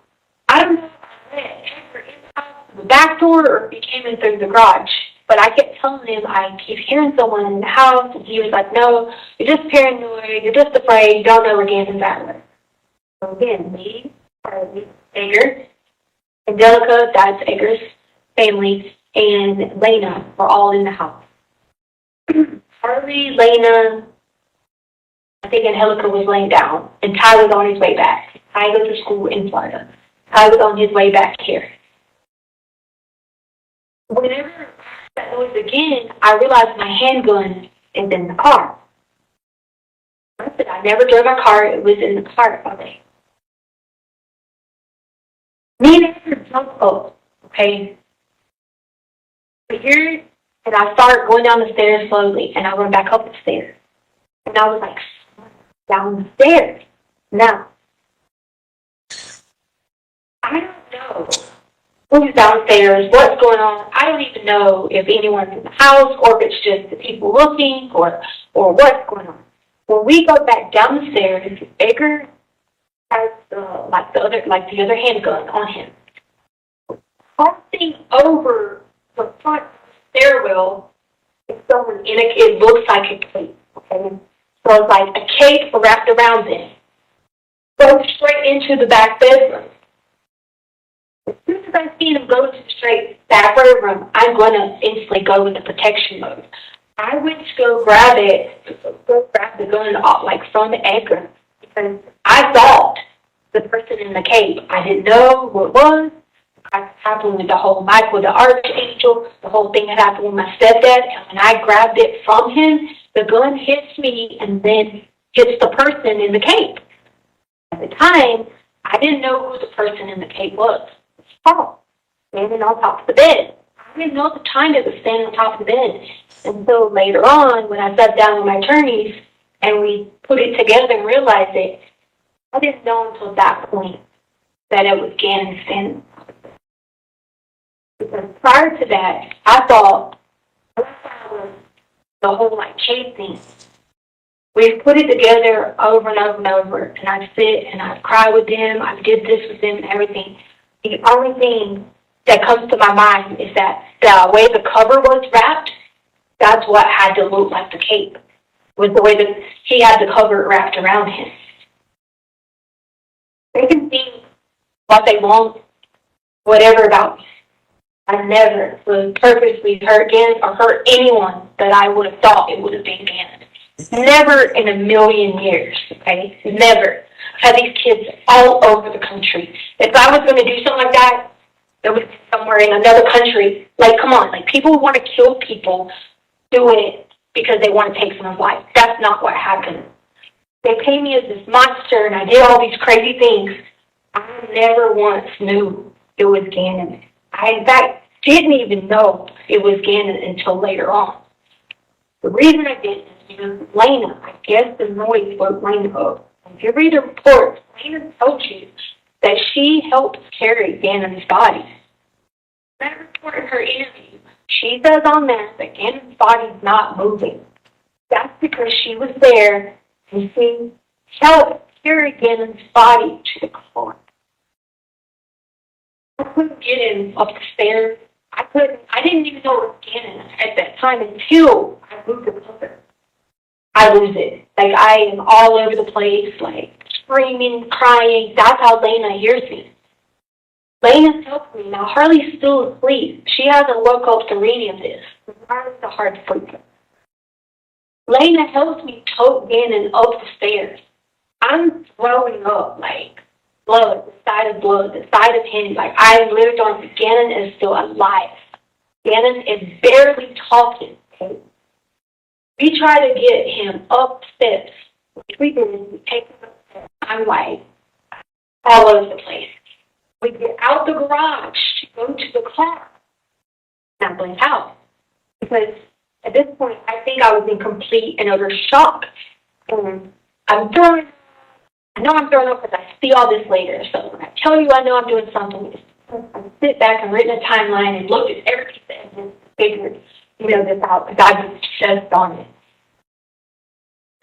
I don't know if I let Edgar in the house through the back door or if he came in through the garage. But I kept telling him I keep hearing someone in the house, and he was like, no, you're just paranoid, you're just afraid, you don't know where Gannon's at. So again, me, Edgar, Angelica, that's Edgar's family, and Lena were all in the house. Harley, Lena, I think Angelica was laying down, and Ty was on his way back. Ty goes to school in Florida. Ty was on his way back here. Whenever that noise again, I realized my handgun is in the car. I said I never drove my car, it was in the car all day. Me and Edgar jump up, okay? I hear it, and I start going down the stairs slowly, and I run back up the stairs. And I was like, downstairs. Now, I don't know who's downstairs, what's going on. I don't even know if anyone's in the house or if it's just the people looking or what's going on. When we go back down the stairs, Edgar has the other handgun on him. Crossing over the front stairwell is someone in it looks like a cape, okay? So it's like a cape wrapped around them. Goes straight into the back bedroom. As soon as I see him go to the straight back bedroom, I'm going to instantly go into protection mode. I went to go grab the gun off, from Edgar, because I thought the person in the cape, I didn't know who it was. It happened with the whole Michael, the archangel, the whole thing that happened with my stepdad, and when I grabbed it from him, the gun hits me and then hits the person in the cape. At the time, I didn't know who the person in the cape was. Paul, standing on top of the bed. I didn't know at the time it was standing on top of the bed until later on when I sat down with my attorneys and we put it together and realized it. I didn't know until that point that it was Gannon standing on top of the bed. Because prior to that, I thought it was the whole cape thing. We've put it together over and over and over, and I sit and I cry with them. I did this with them and everything. The only thing that comes to my mind is that the way the cover was wrapped, that's what had to look like the cape, was the way that he had the cover wrapped around him. They can think what they want, whatever about me. I never would purposely hurt Gannon or hurt anyone that I would have thought it would have been Gannon. Never in a million years, okay? Never. I have these kids all over the country. If I was going to do something like that, it would be somewhere in another country. Come on, people want to kill people doing it because they want to take someone's life. That's not what happened. They paint me as this monster, and I did all these crazy things. I never once knew it was Gannon. I, in fact, didn't even know it was Gannon until later on. The reason I didn't is because Lena, I guess the noise woke Lena up. If you read the report, Lena told you that she helped carry Gannon's body. That report in her interview, she says on that Gannon's body's not moving. That's because she was there and she helped carry Gannon's body to the car. I couldn't get him up the stairs. I didn't even know it was Gannon at that time until I moved the cover. I lose it. I am all over the place, screaming, crying. That's how Lena hears me. Lena's helped me. Now, Harley's still asleep. She hasn't woke up to any of this. Harley's a hard sleeper. Lena helps me tote Gannon up the stairs. I'm throwing up, like, blood, the side of him. Like, I literally don't, Gannon is still alive. Gannon is barely talking. Okay? We try to get him up steps, which we did. We take him up steps. I'm like, all over the place. We get out the garage to go to the car. And I blink out. Because at this point, I think I was in complete and utter shock. And I know I'm throwing up because I see all this later. So when I tell you I know I'm doing something, I sit back and written a timeline and looked at every piece of evidence, figured, this out, because I was just on it.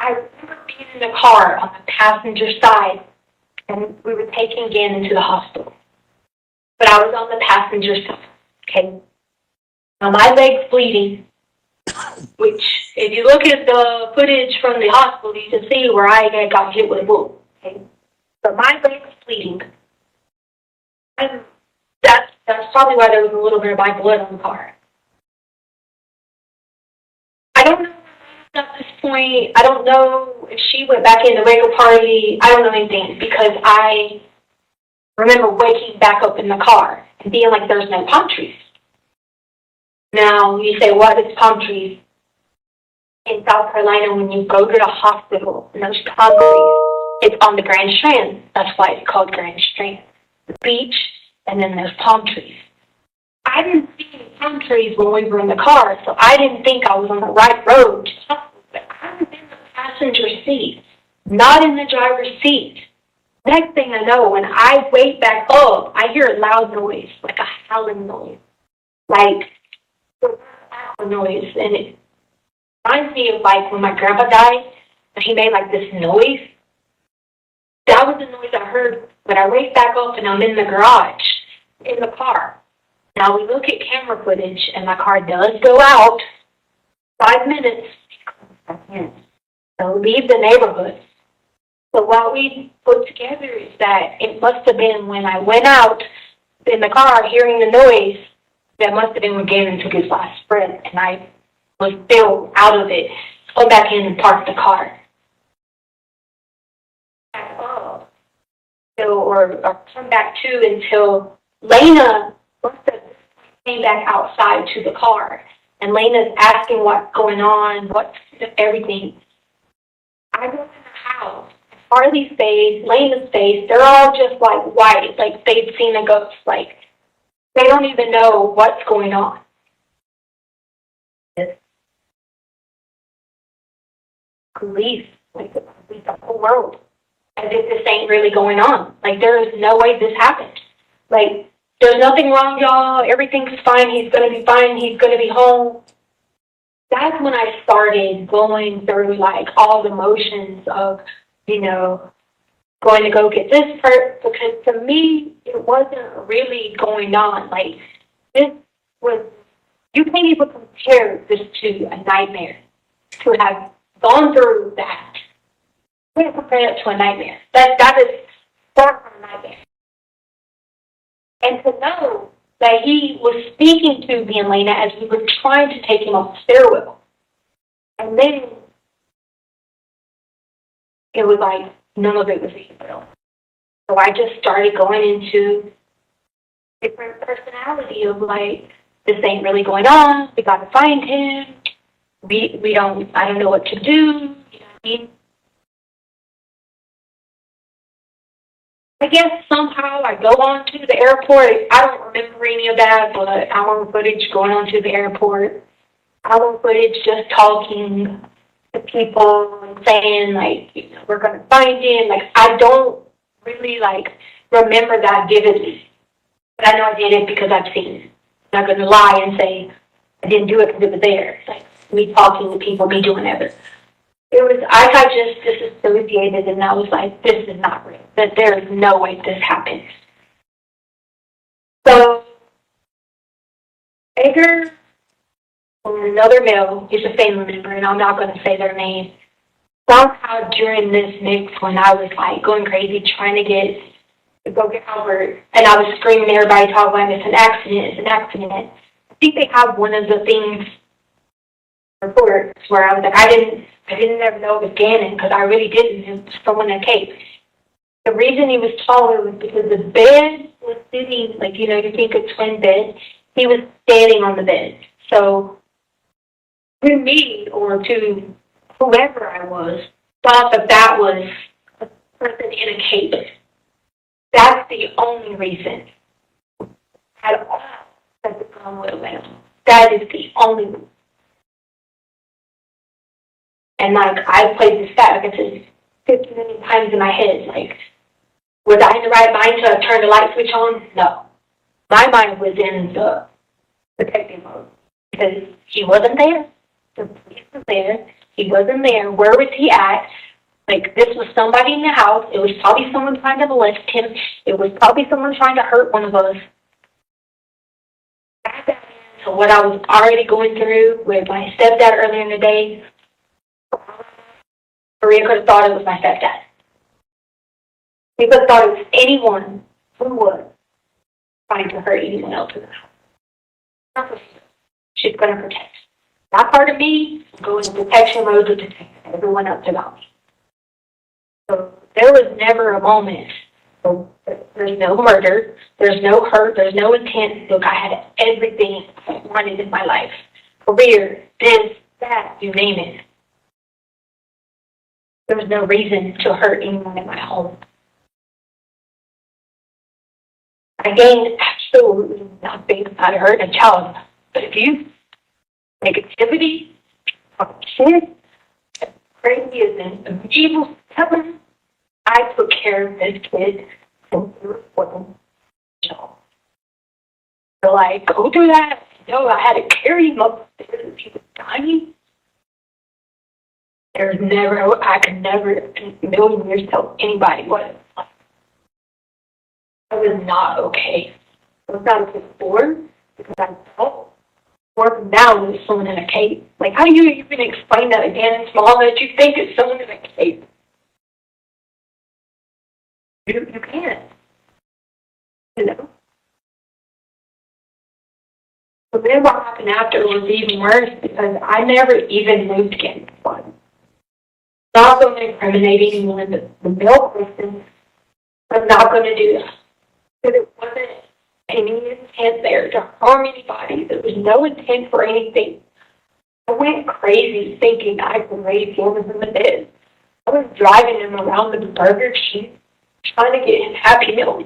I remember being in the car on the passenger side, and we were taking Gannon to the hospital. But I was on the passenger side, okay? Now my leg's bleeding, which, if you look at the footage from the hospital, you can see where I got hit with a bullet, okay? But my leg's bleeding. And that's probably why there was a little bit of my blood on the car. I don't know at this point. I don't know if she went back in the regular party. I don't know anything because I remember waking back up in the car and being like, there's no palm trees. Now, you say, what is palm trees? In South Carolina, when you go to the hospital and there's palm trees, it's on the Grand Strand. That's why it's called Grand Strand. The beach, and then there's palm trees. I didn't see any palm trees when we were in the car, so I didn't think I was on the right road. But I was in the passenger seat, not in the driver's seat. Next thing I know, when I wake back up, I hear a loud noise, like a howling noise. Like, a loud noise. And it reminds me of, like, when my grandpa died, and he made, like, this noise. That was the noise I heard when I wake back up and I'm in the garage, in the car. Now, we look at camera footage, and my car does go out. 5 minutes. So leave the neighborhood. So what we put together is that it must have been when I went out in the car hearing the noise, that must have been when Gavin took his last breath, and I was still out of it. Go back in and park the car. Or come back to until Lena must have came back outside to the car. And Lena's asking what's going on, what's everything. I go in the house. Harley's face, Lena's face, they're all just like white, like they've seen a ghost. Like, they don't even know what's going on. Police, like the whole world. As if this ain't really going on. Like, there is no way this happened. Like, there's nothing wrong, y'all. Everything's fine. He's going to be fine. He's going to be home. That's when I started going through, like, all the motions of, going to go get this person. Because to me, it wasn't really going on. Like, this was, you can't even compare this to a nightmare. To have gone through that. You can't compare it to a nightmare. That is far from a nightmare. And to know that he was speaking to me and Lena as we were trying to take him off the stairwell. And then it was like none of it was real. So I just started going into different personality of like, this ain't really going on. We got to find him. I don't know what to do. You know what I mean? I guess somehow I go on to the airport. I don't remember any of that, but I'm on footage going on to the airport. I'm on footage just talking to people and saying, like, we're going to find him. Like, I don't really, like, remember that vividly. But I know I did it because I've seen it. I'm not going to lie and say I didn't do it because it was there. It's like me talking to people, me doing it. I got just disassociated, and I was like, this is not real. That there is no way this happened. So, Edgar, or another male, is a family member, and I'm not going to say their name. Somehow during this mix, when I was like going crazy trying to get to go get Albert, and I was screaming at everybody, talking like, it's an accident, it's an accident. I think they have one of the things reports where I was like, I didn't ever know it was Gannon, because I really didn't. It was someone that came. The reason he was taller was because the bed was sitting, like, you think a twin bed. He was standing on the bed. So, to me, or to whoever I was, thought that was a person in a cape. That's the only reason at all that the gun would have went off. That is the only reason. And, like, I played this back, like I said, 50 million times in my head, like, was I in the right mind to turn the light switch on? No. My mind was in the protective mode. Because he wasn't there. The police was there. He wasn't there. Where was he at? Like, this was somebody in the house. It was probably someone trying to molest him. It was probably someone trying to hurt one of us. Add that into what I was already going through with my stepdad earlier in the day. Maria could have thought it was my stepdad. He could have thought it was anyone who was trying to hurt anyone else in the house. She's going to protect. That part of me goes in protection mode to protect everyone else about me. So there was never a moment. There's no murder. There's no hurt. There's no intent. Look, I had everything I wanted in my life. Career, this, that, you name it. There was no reason to hurt anyone in my home. I gained absolutely nothing out of hurting a child. But if you negativity, shit, crazy as an evil heaven, I took care of this kid since he was 1. So, like, go through that. I had to carry him upstairs as he was dying. I could never in a million years tell anybody what it was like. I was not okay. I was not okay before because I felt or now with someone in a cape. Like, how do you even explain that again, small, that you think it's someone in a cape? You can't. But then what happened after was even worse because I never even moved again. Not going to incriminate anyone, the male person was not going to do that. Because it wasn't any intent there to harm anybody. There was no intent for anything. I went crazy thinking I could raise him in the bed. I was driving him around the Burger King, trying to get him Happy Meals.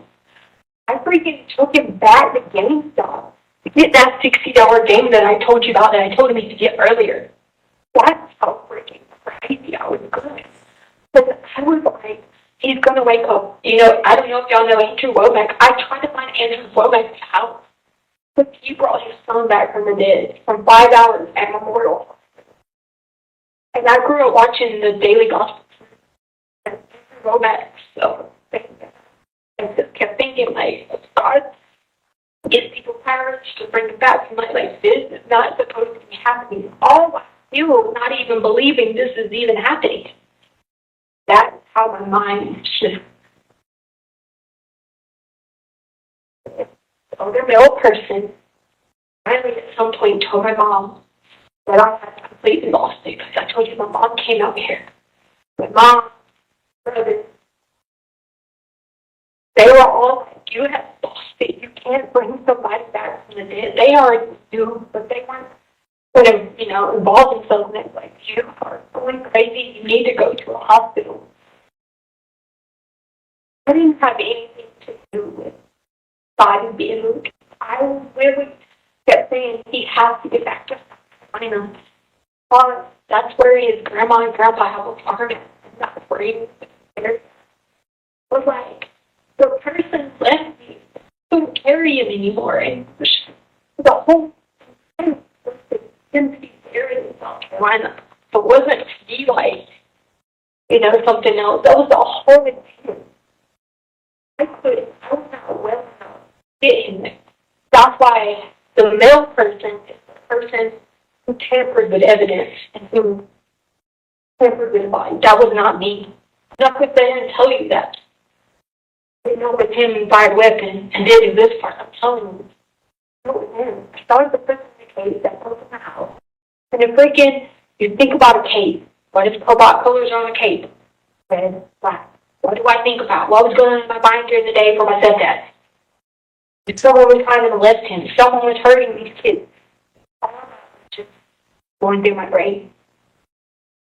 I freaking took him back to GameStop to get that $60 game that I told you about that I told him to get earlier. That's how freaking crazy I was going. But I was like, he's going to wake up. I don't know if y'all know Andrew Womack. I tried to find Andrew Womack's house. But he brought his son back from the dead from 5 hours at Memorial. And I grew up watching the Daily Gospel. And Andrew Womack, so I just kept thinking, like, God gives people powers to bring it back. And like, this is not supposed to be happening. All you not even believing this is even happening. That's how my mind shifts. The older male person finally at some point told my mom that I had completely lost it. Because I told you my mom came out here. My mom, brother, they were all like, you have lost it. You can't bring somebody back from the dead. They already do, but they weren't going to, involve themselves in it. Like, you are going crazy. You need to go to a hospital. I didn't have anything to do with body being moved. I really kept saying he has to get back to China. That's where his grandma and grandpa have a farm, and that's where he was there. It was like, the person left me, couldn't carry him anymore, and the whole thing was to be buried in South Carolina. It wasn't to be like, something else. That was the whole intent. I was not well enough to get in there. That's why the male person is the person who tampered with evidence and who tampered with the body. That was not me. I'm not going to sit here and tell you that. didn't know it was him and fired a weapon and did do this part. I'm telling you. It was him. I started the person in the case that was in the house. And the freaking, you think about a cape. What if cobalt colors are on a cape? Red, black. What do I think about? What was going on in my mind during the day for my stepdad? If someone was trying to molest him, if someone was hurting these kids, just going through my brain.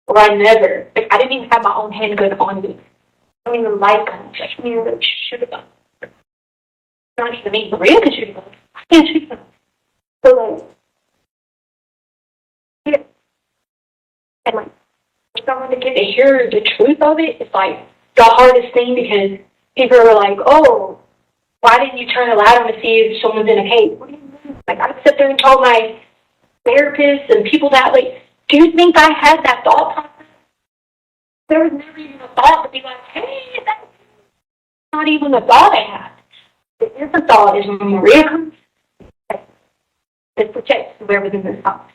Or I never, like, I didn't even have my own handgun on me. I don't even like guns. I can't even shoot a gun. Not even me. Maria can shoot a gun. I can't shoot a gun. So, like, yeah. And, like, for someone to get to hear the truth of it, it's, like, the hardest thing because people are like, oh, why didn't you turn the light on to see if someone's in a cave? What do you mean? Like, I sit there and told my therapists and people that, like, do you think I had that thought process? There was never even a thought to be like, hey, that's not even a thought I had. It is a thought is when Maria comes, it protects whoever's in this house.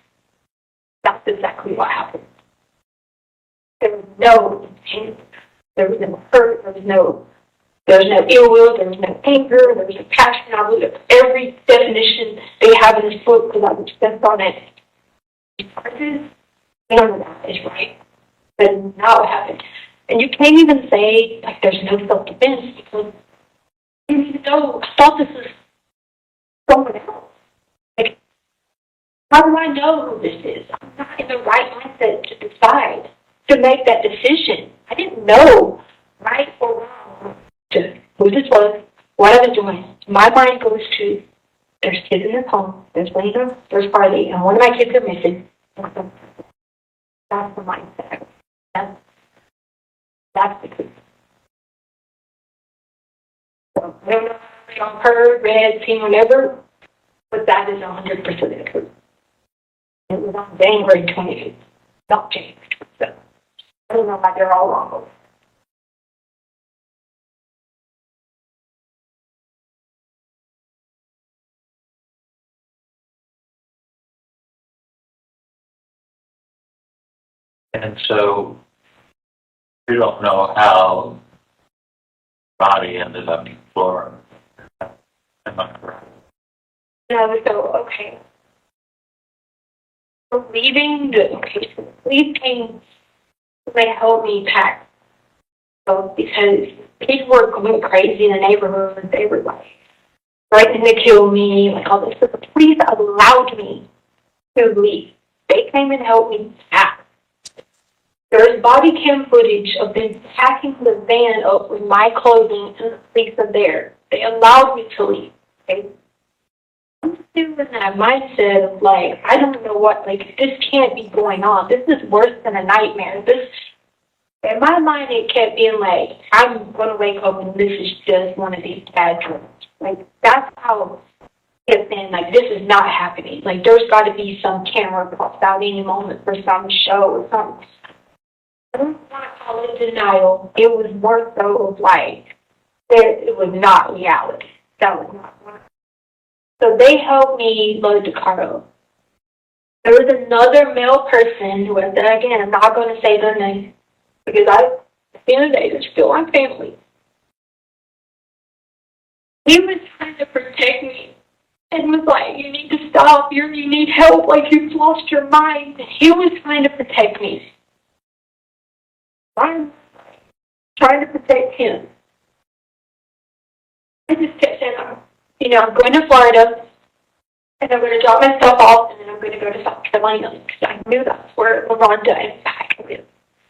That's exactly what happened. There was no intent. There was no hurt. There was no ill will. There was no anger. There was no passion. I looked up every definition they have in this book because I was obsessed on it. None of that is right. That is not what happened. And you can't even say, like, there's no self-defense because you need to know, I thought this was someone else. Like, how do I know who this is? I'm not in the right mindset to decide, to make that decision. I didn't know right or wrong to who this was, what I was doing. My mind goes to, there's kids in this home, there's Lena, there's Carly, and one of my kids are missing. That's the mindset. That's the truth. So, I don't know if y'all heard, read, seen, whatever, but that is 100% the truth. It was on January 28th, not January 27th. I don't know why they're all wrong. And so you don't know how body ended up in Florida. Am I correct? No, so, okay. So leaving police came, they helped me pack. So, because people were going crazy in the neighborhood, they were like, threatening to kill me, like all this. So the police allowed me to leave. They came and helped me pack. There's body cam footage of them packing the van up with my clothing and the police are there. They allowed me to leave. Okay? I'm still in that mindset of like, I don't know what, like, this can't be going on. This is worse than a nightmare. This, in my mind, it kept being like, I'm going to wake up and this is just one of these bad dreams. Like, that's how it's been. Like, this is not happening. Like, there's got to be some camera pops out any moment for some show or something. I don't want to call it denial. It was more so of like, it was not reality. That was not one. So they helped me load the car up. There was another male person who, again, I'm not going to say their name because at the end of the day, they're still my family. He was trying to protect me and was like, you need to stop. You need help. Like, you've lost your mind. He was trying to protect me. I'm trying to protect him. I just kept saying, I'm going to Florida, and I'm going to drop my stuff off, and then I'm going to go to South Carolina, because I knew that's where LaRonda and Mac lived.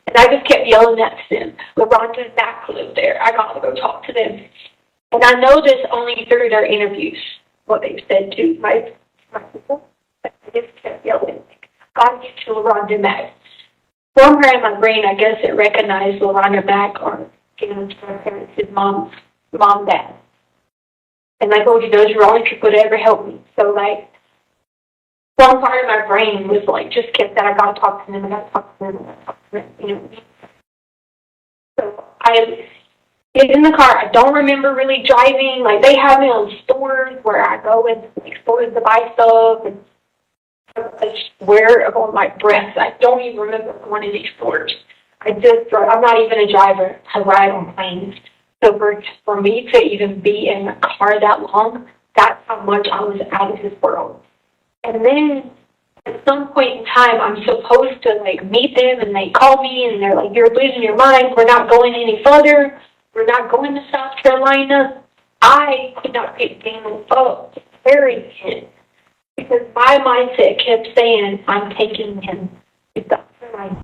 And I just kept yelling at them, LaRonda and Mac live there. I got to go talk to them. And I know this only through their interviews, what they've said to my people. I just kept yelling, got to get to LaRonda and Mac. Somewhere in my brain, I guess it recognized LaRonda Mac or, my parents, his mom, dad. And like, oh, those are the only people that ever helped me. So, like, one part of my brain was, like, just kept that I got to talk to them, I got to talk to them, I got to talk to them, So, I get in the car. I don't remember really driving. Like, they have me on stores where I go into stores to buy stuff, and I swear on my breath, I don't even remember going to these stores. I just drive. I'm not even a driver. I ride on planes. So for me to even be in a car that long, that's how much I was out of this world. And then at some point in time, I'm supposed to like meet them, and they call me and they're like, "You're losing your mind. We're not going any further. We're not going to South Carolina." I could not get Daniel up, carry him, because my mindset kept saying, "I'm taking him to South Carolina,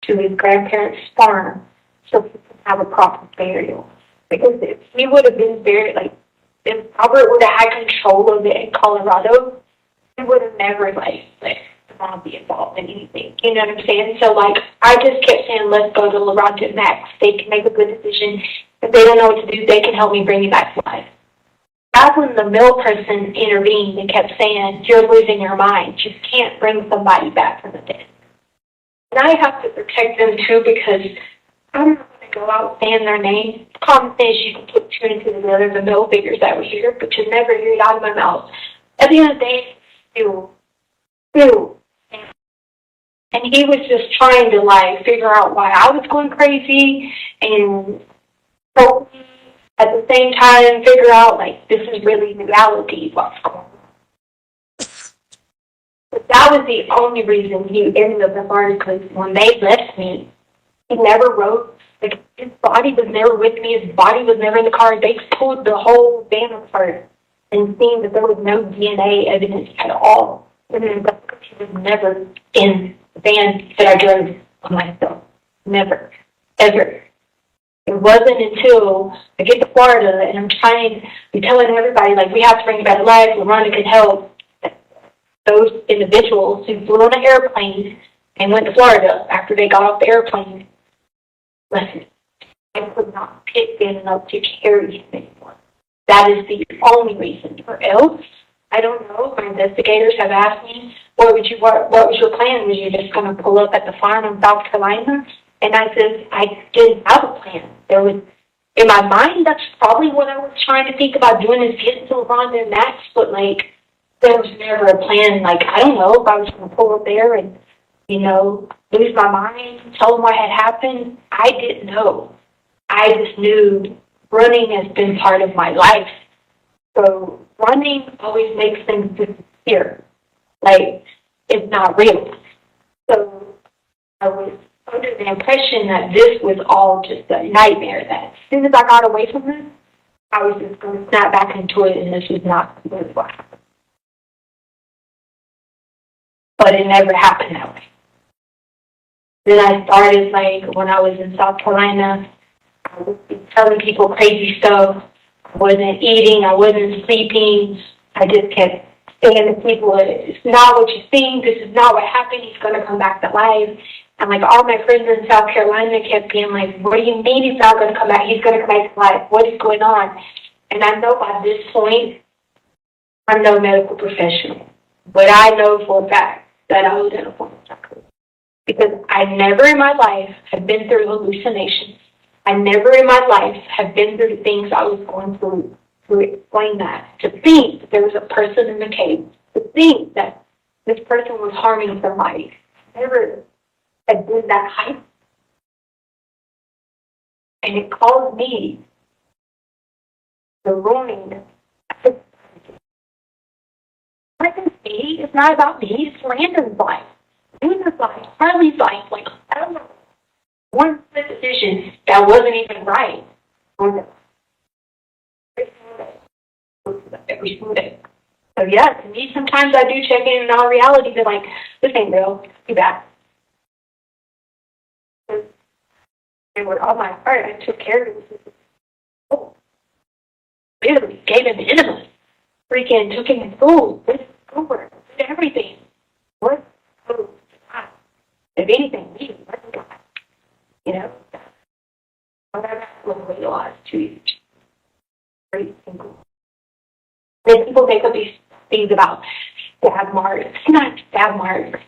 to his grandparents' farm, so he can have a proper burial." Because if he would have been buried, like if Robert would have had control of it in Colorado, he would have never like let mom be involved in anything. You know what I'm saying? So like I just kept saying, "Let's go to LaRonda and Max. They can make a good decision. If they don't know what to do, they can help me bring you back to life." That's when the mill person intervened and kept saying, "You're losing your mind. You can't bring somebody back from the dead." And I have to protect them too, because I'm not going to go out saying their name. Common sense, you can put two and two together, the mill figures that were here, but you never hear it out of my mouth. At the end of the day, still. And he was just trying to like figure out why I was going crazy, and help me at the same time figure out like this is really reality, what's going on. But that was the only reason he ended up in Florida, because when they left me, he never wrote. Like his body was never with me. His body was never in the car. They pulled the whole van apart and seen that there was no DNA evidence at all. And then he was never in the van that I drove on myself. Never. Ever. It wasn't until I get to Florida and I'm trying to be telling everybody, like, we have to bring you back to life, LaRonda can help. Those individuals who flew on an airplane and went to Florida after they got off the airplane, listen, I could not pick Ben up to carry him anymore. That is the only reason. Or else, I don't know. My investigators have asked me, what was your plan? Was you just going to pull up at the farm in South Carolina? And I said, I didn't have a plan. There was, in my mind, that's probably what I was trying to think about doing, is getting to LaRonda and Max, but like, there was never a plan. Like, I don't know if I was going to pull up there and, you know, lose my mind, tell them what had happened. I didn't know. I just knew running has been part of my life. So running always makes things disappear. Like, it's not real. So I was under the impression that this was all just a nightmare, that as soon as I got away from this, I was just going to snap back into it, and this was not what happened. But it never happened that way. Then I started, like, when I was in South Carolina, I was telling people crazy stuff. I wasn't eating, I wasn't sleeping. I just kept saying to people, it's not what you think, this is not what happened, he's going to come back to life. And, like, all my friends in South Carolina kept being like, what do you mean he's not going to come back? He's going to come back to life. What is going on? And I know by this point, I'm no medical professional. But I know for a fact that I was in a form of psychosis. Because I never in my life have been through hallucinations. I never in my life have been through the things I was going through to explain that. To think that there was a person in the cave. To think that this person was harming somebody. Never had been that hype. And it caused me the ruining. It's not about me, it's Landon's life. Luna's life, Harley's life, like, I don't know. One decision that wasn't even right. Every single day. So yeah, to me, sometimes I do check in all reality, they're like, this ain't real, be back. And with all my heart, I took care of him. Oh, literally gave him enema. Freaking took him to school, did schoolwork, did everything. What? Oh, God. If anything, we didn't let God. You know? But I got weight loss 2 years. Very simple. Then people make up these things about stab marks. It's not stab marks.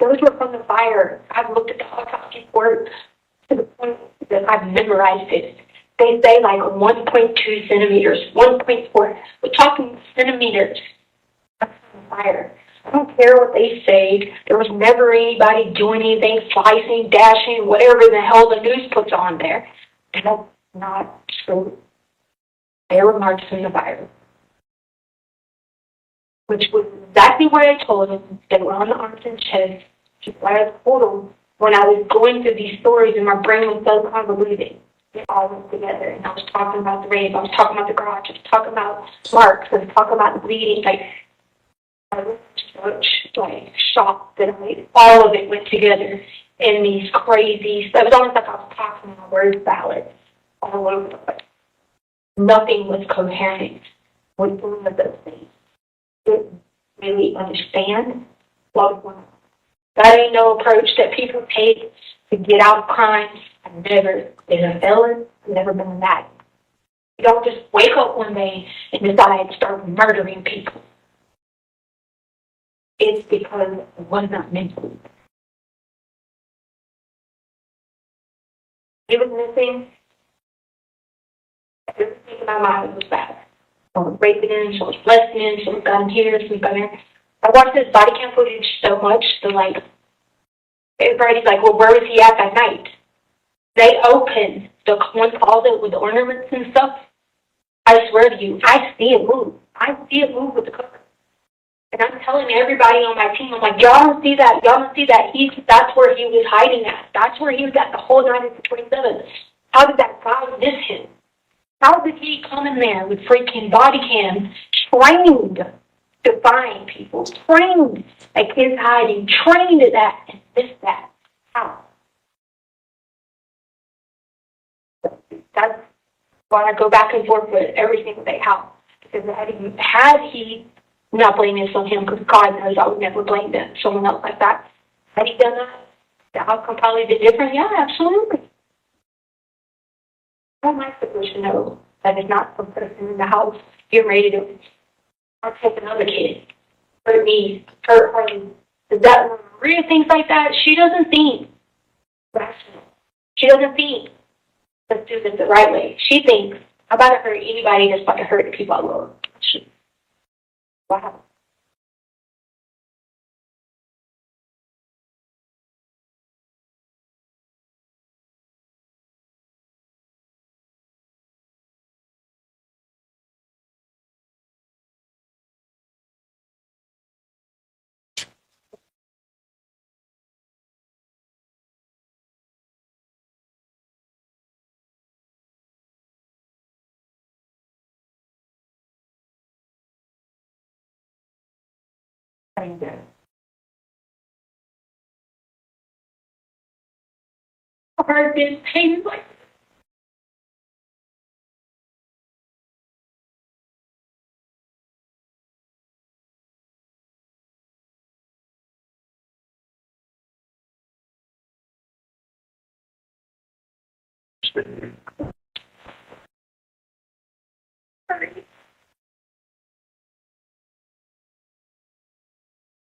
Those were from the fire. I've looked at the autopsy report to the point that I've memorized it. They say like 1.2 centimeters, 1.4. We're talking centimeters. That's from the fire. I don't care what they say. There was never anybody doing anything, slicing, dashing, whatever the hell the news puts on there. And that's not true. There were marks from the virus, which was exactly what I told him. They were on the arms and chest. Just what I told him when I was going through these stories and my brain was so convoluted. It all went together, and I was talking about the rape, I was talking about the garage, I was talking about marks, I was talking about the bleeding. Like, I was such shocked that all of it went together in these crazy. So it was almost like I was talking my word salad all over the place. Nothing was coherent with any of those things. Didn't really understand what was going on. That ain't no approach that people take to get out of crimes. I've never been a felon. I've never been a that. You don't just wake up one day and decide to start murdering people. It's because it was not meant to be. He was missing. Everything in my mind was bad. I was raping him, she was molesting him, she was gun here, she was gun there. I watched this body cam footage so much that, like, everybody's like, well, where was he at that night? They opened the one closet with the ornaments and stuff. I swear to you, I see it move. I see it move with the cover. And I'm telling everybody on my team, I'm like, y'all don't see that. Y'all don't see that. That's where he was hiding at. That's where he was at the whole night of the 27th. How did that guy miss him? How did he come in there with freaking body cams, trained to find people, trained like his hiding, trained at that and miss that? How? That's why I go back and forth with every single day. How? Because had he not blaming this on him, because God knows I would never blame someone else like that. Had he done that, the outcome probably be different. Yeah, absolutely. How am I supposed to know that it's not some person in the house getting ready to take another kid, hurt me, hurt her? Does that real things like that? She doesn't think rational. She doesn't think let's do this the right way. She thinks I'm about to hurt anybody that's about to hurt the people I love. Wow. I've been pain like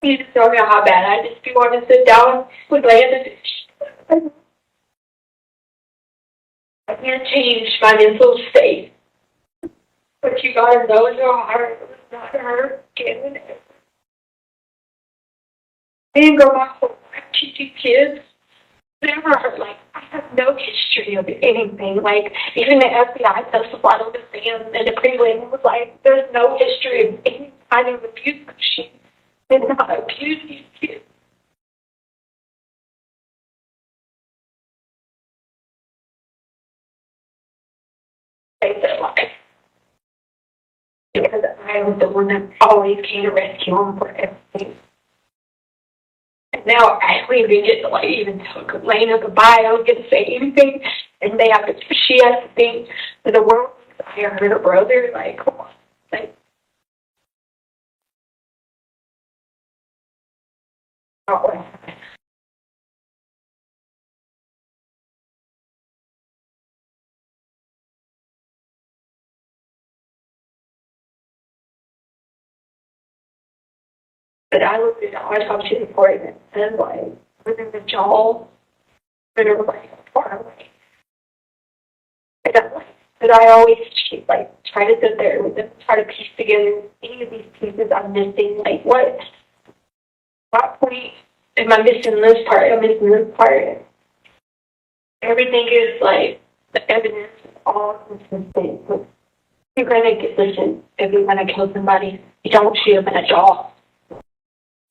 you just don't know how bad I just do want to sit down with Landon. I can't change my mental state. But you gotta know in your heart it was not her getting it. I didn't go my whole life teaching kids. Never heard, like, I have no history of anything. Like, even the FBI testified on the stand, and the prelim was like, there's no history of any kind of abuse. She did not abuse these kids. They said, like, because I was the one that always came to rescue them for everything. And now I don't even get to, like, even tell Lena goodbye. I don't get to say anything. And they have to, she has to think that the world thinks I hurt her brother. Like, come on. Like, oh, but I looked at the autopsy report and it said, like, within the jaw, and it was, like, far away. And I'm like, but I always, like, try to sit there with them, try to piece together any of these pieces I'm missing. Like, what point am I missing this part? I'm missing this part. Everything is, like, the evidence all consistent. Like, you're gonna get, listen, if you're gonna kill somebody, you don't shoot them in the jaw.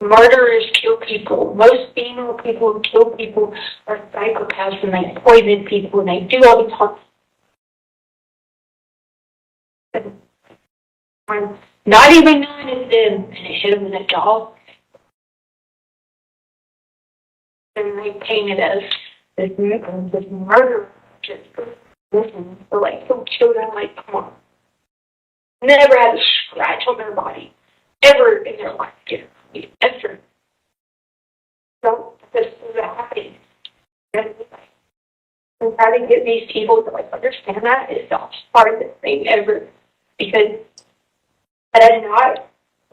Murderers kill people. Most female people who kill people are psychopaths, and they poison people, and they do all these harm. Not even knowing it's them, and they hit them in the jaw. And they painted as this murderer. Just listen, for like some children, like, come on. Never had a scratch on their body, ever in their life, ever. So this is happening. And try to get these people to like understand that is the hardest thing ever, because had I not,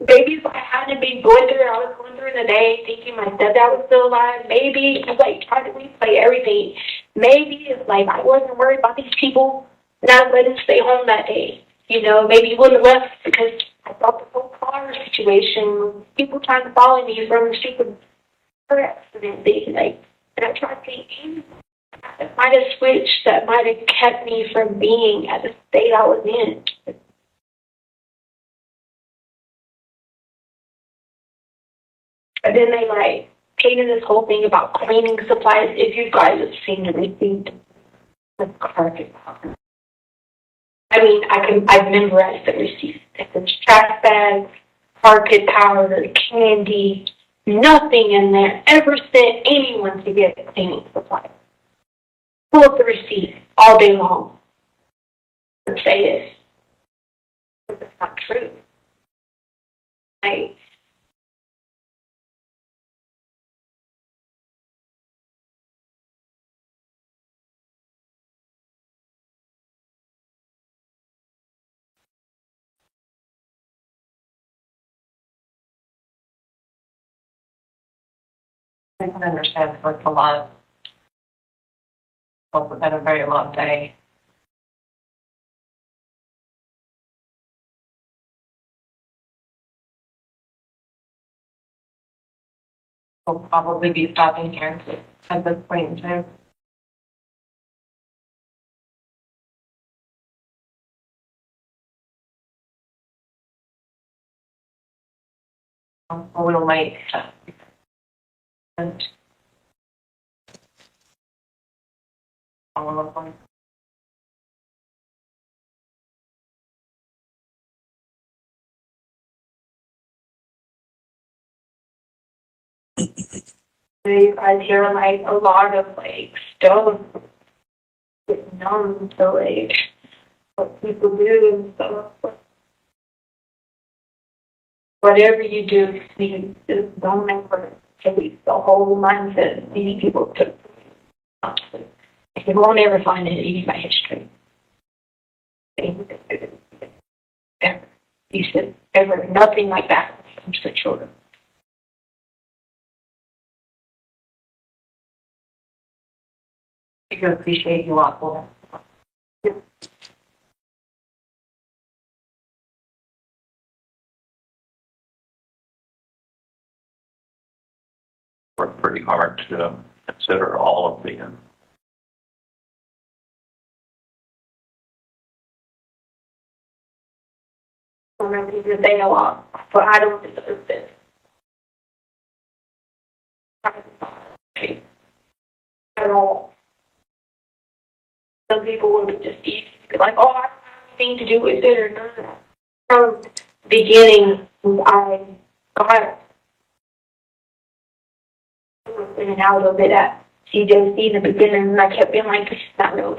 maybe if I hadn't been going through it, I was going through the day thinking my stepdad was still alive. Maybe like trying to replay everything. Maybe if like I wasn't worried about these people and I let him stay home that day. You know, maybe he wouldn't have left, because I thought the whole car situation, people trying to follow me from the stupid car accident thing, like, and I tried thinking that might have switched, that might have kept me from being at the state I was in. And then they like painted this whole thing about cleaning supplies. If you guys have seen the receipt, the carpet. I mean, I've memorized the receipts. There's trash bags, carpet powder, candy, nothing in there ever sent anyone to get cleaning supplies. Pull up the receipt all day long and say it. It's not true. Right? I can understand it's a lot. It's been a very long day. We'll probably be stopping here at this point in time. We'll wait. And all of them. You guys hear like a lot of like stuff get known to like what people do and stuff. Whatever you do, please just don't ever take the whole mindset these people took. You won't ever find it in my history. Ever. You said ever. Nothing like that when it comes to children. I do appreciate you all for that. Worked pretty hard to consider all of the Remember, you say a lot, but I don't deserve this. At all. Some people will just easy be like, oh, I don't have anything to do with it or none of that. From the beginning, I got in and out of it at CJC in the beginning, and I kept being like, this is not real.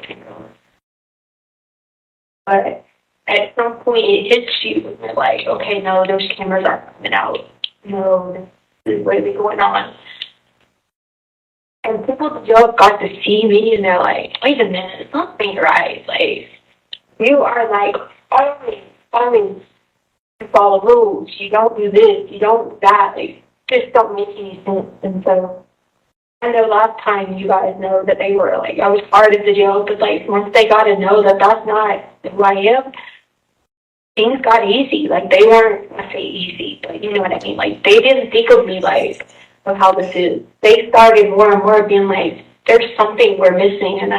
But at some point, it hits you, and you're like, okay, no, those cameras aren't coming out. No, this is really going on. And people just got to see me, and they're like, wait a minute, something right. Like, you are like, always follow rules. You don't do this, you don't do that. Like, just don't make any sense. And so, I know last time you guys know that they were like, I was part of the jail, but like, once they got to know that that's not who I am, things got easy. Like, they weren't, I say easy, but you know what I mean. Like, they didn't think of me like, of how this is. They started more and more being like, there's something we're missing, and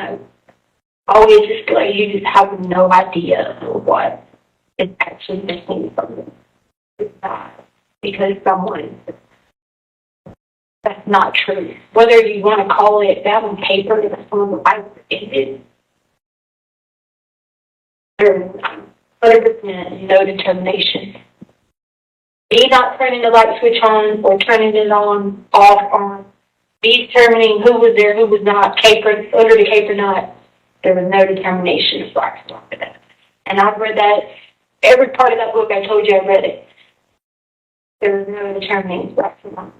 always just like you just have no idea what is actually missing from it. It's not because someone, that's not true. Whether you want to call it that on paper, that someone I it, there's 100% no determination. Me not turning the light switch on or turning it on, off, on, me determining who was there, who was not, caper, under the cape or not, there was no determination as far as that. And I've read that, every part of that book I told you I read it. There was no determining right from wrong.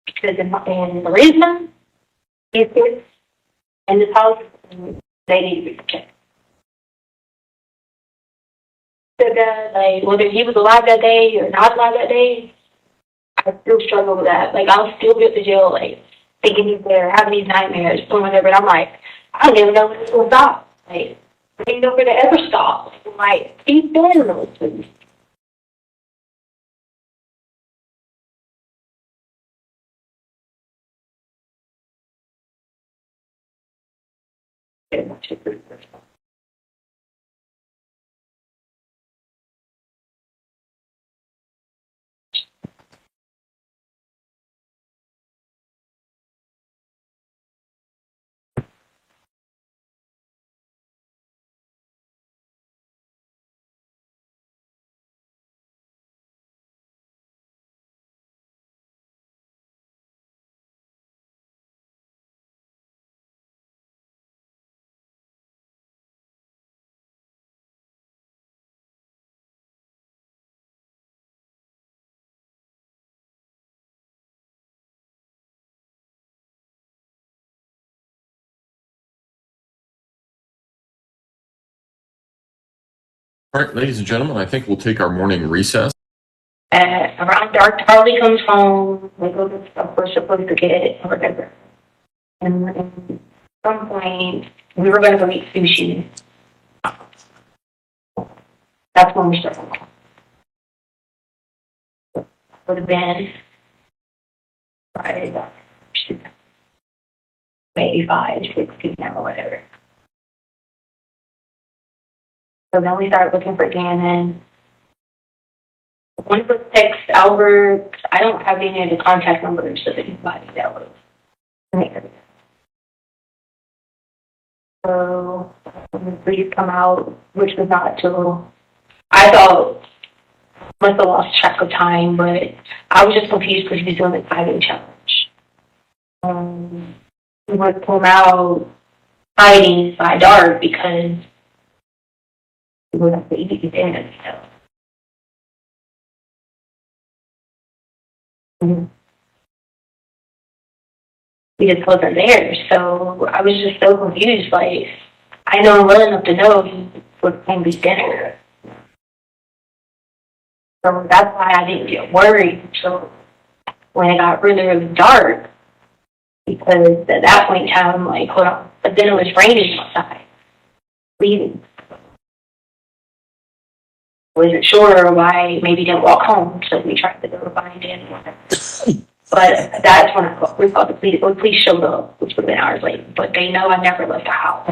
Because in the reason is this in this house, they need to be protected. So that, like, whether he was alive that day or not alive that day, I still struggle with that. Like, I'll still get to jail, like, thinking he's there, having these nightmares, doing whatever, and I'm like, I don't even know when this will stop. Like, I didn't know where to ever stop. Like, he's dead in those things. All right, ladies and gentlemen, I think we'll take our morning recess. Around dark, Charlie comes home, we go to stuff we're supposed to get, or whatever. And at some point, we were going to go eat sushi. That's when we started. Would have been Friday, maybe 5, 6 p.m. or whatever. So then we started looking for Gannon. One of us texted Albert. I don't have any of the contact numbers of anybody that was there. So when the police come out, which was not till, I thought, must have lost track of time, but I was just confused because he was doing the 5-day challenge. We went to pull him out hiding by dark because we would have to eat dinner, so. He just wasn't there, so I was just so confused. Like, I know him well enough to know he was going to be dinner. So that's why I didn't get worried. So when it got really, really dark, because at that point in time, I'm like, hold on. But then it was raining outside, leaving. Wasn't sure why maybe didn't walk home, so we tried to go find him. But that's when we called the police. The police showed up, which would have been hours later. But they know I never left the house.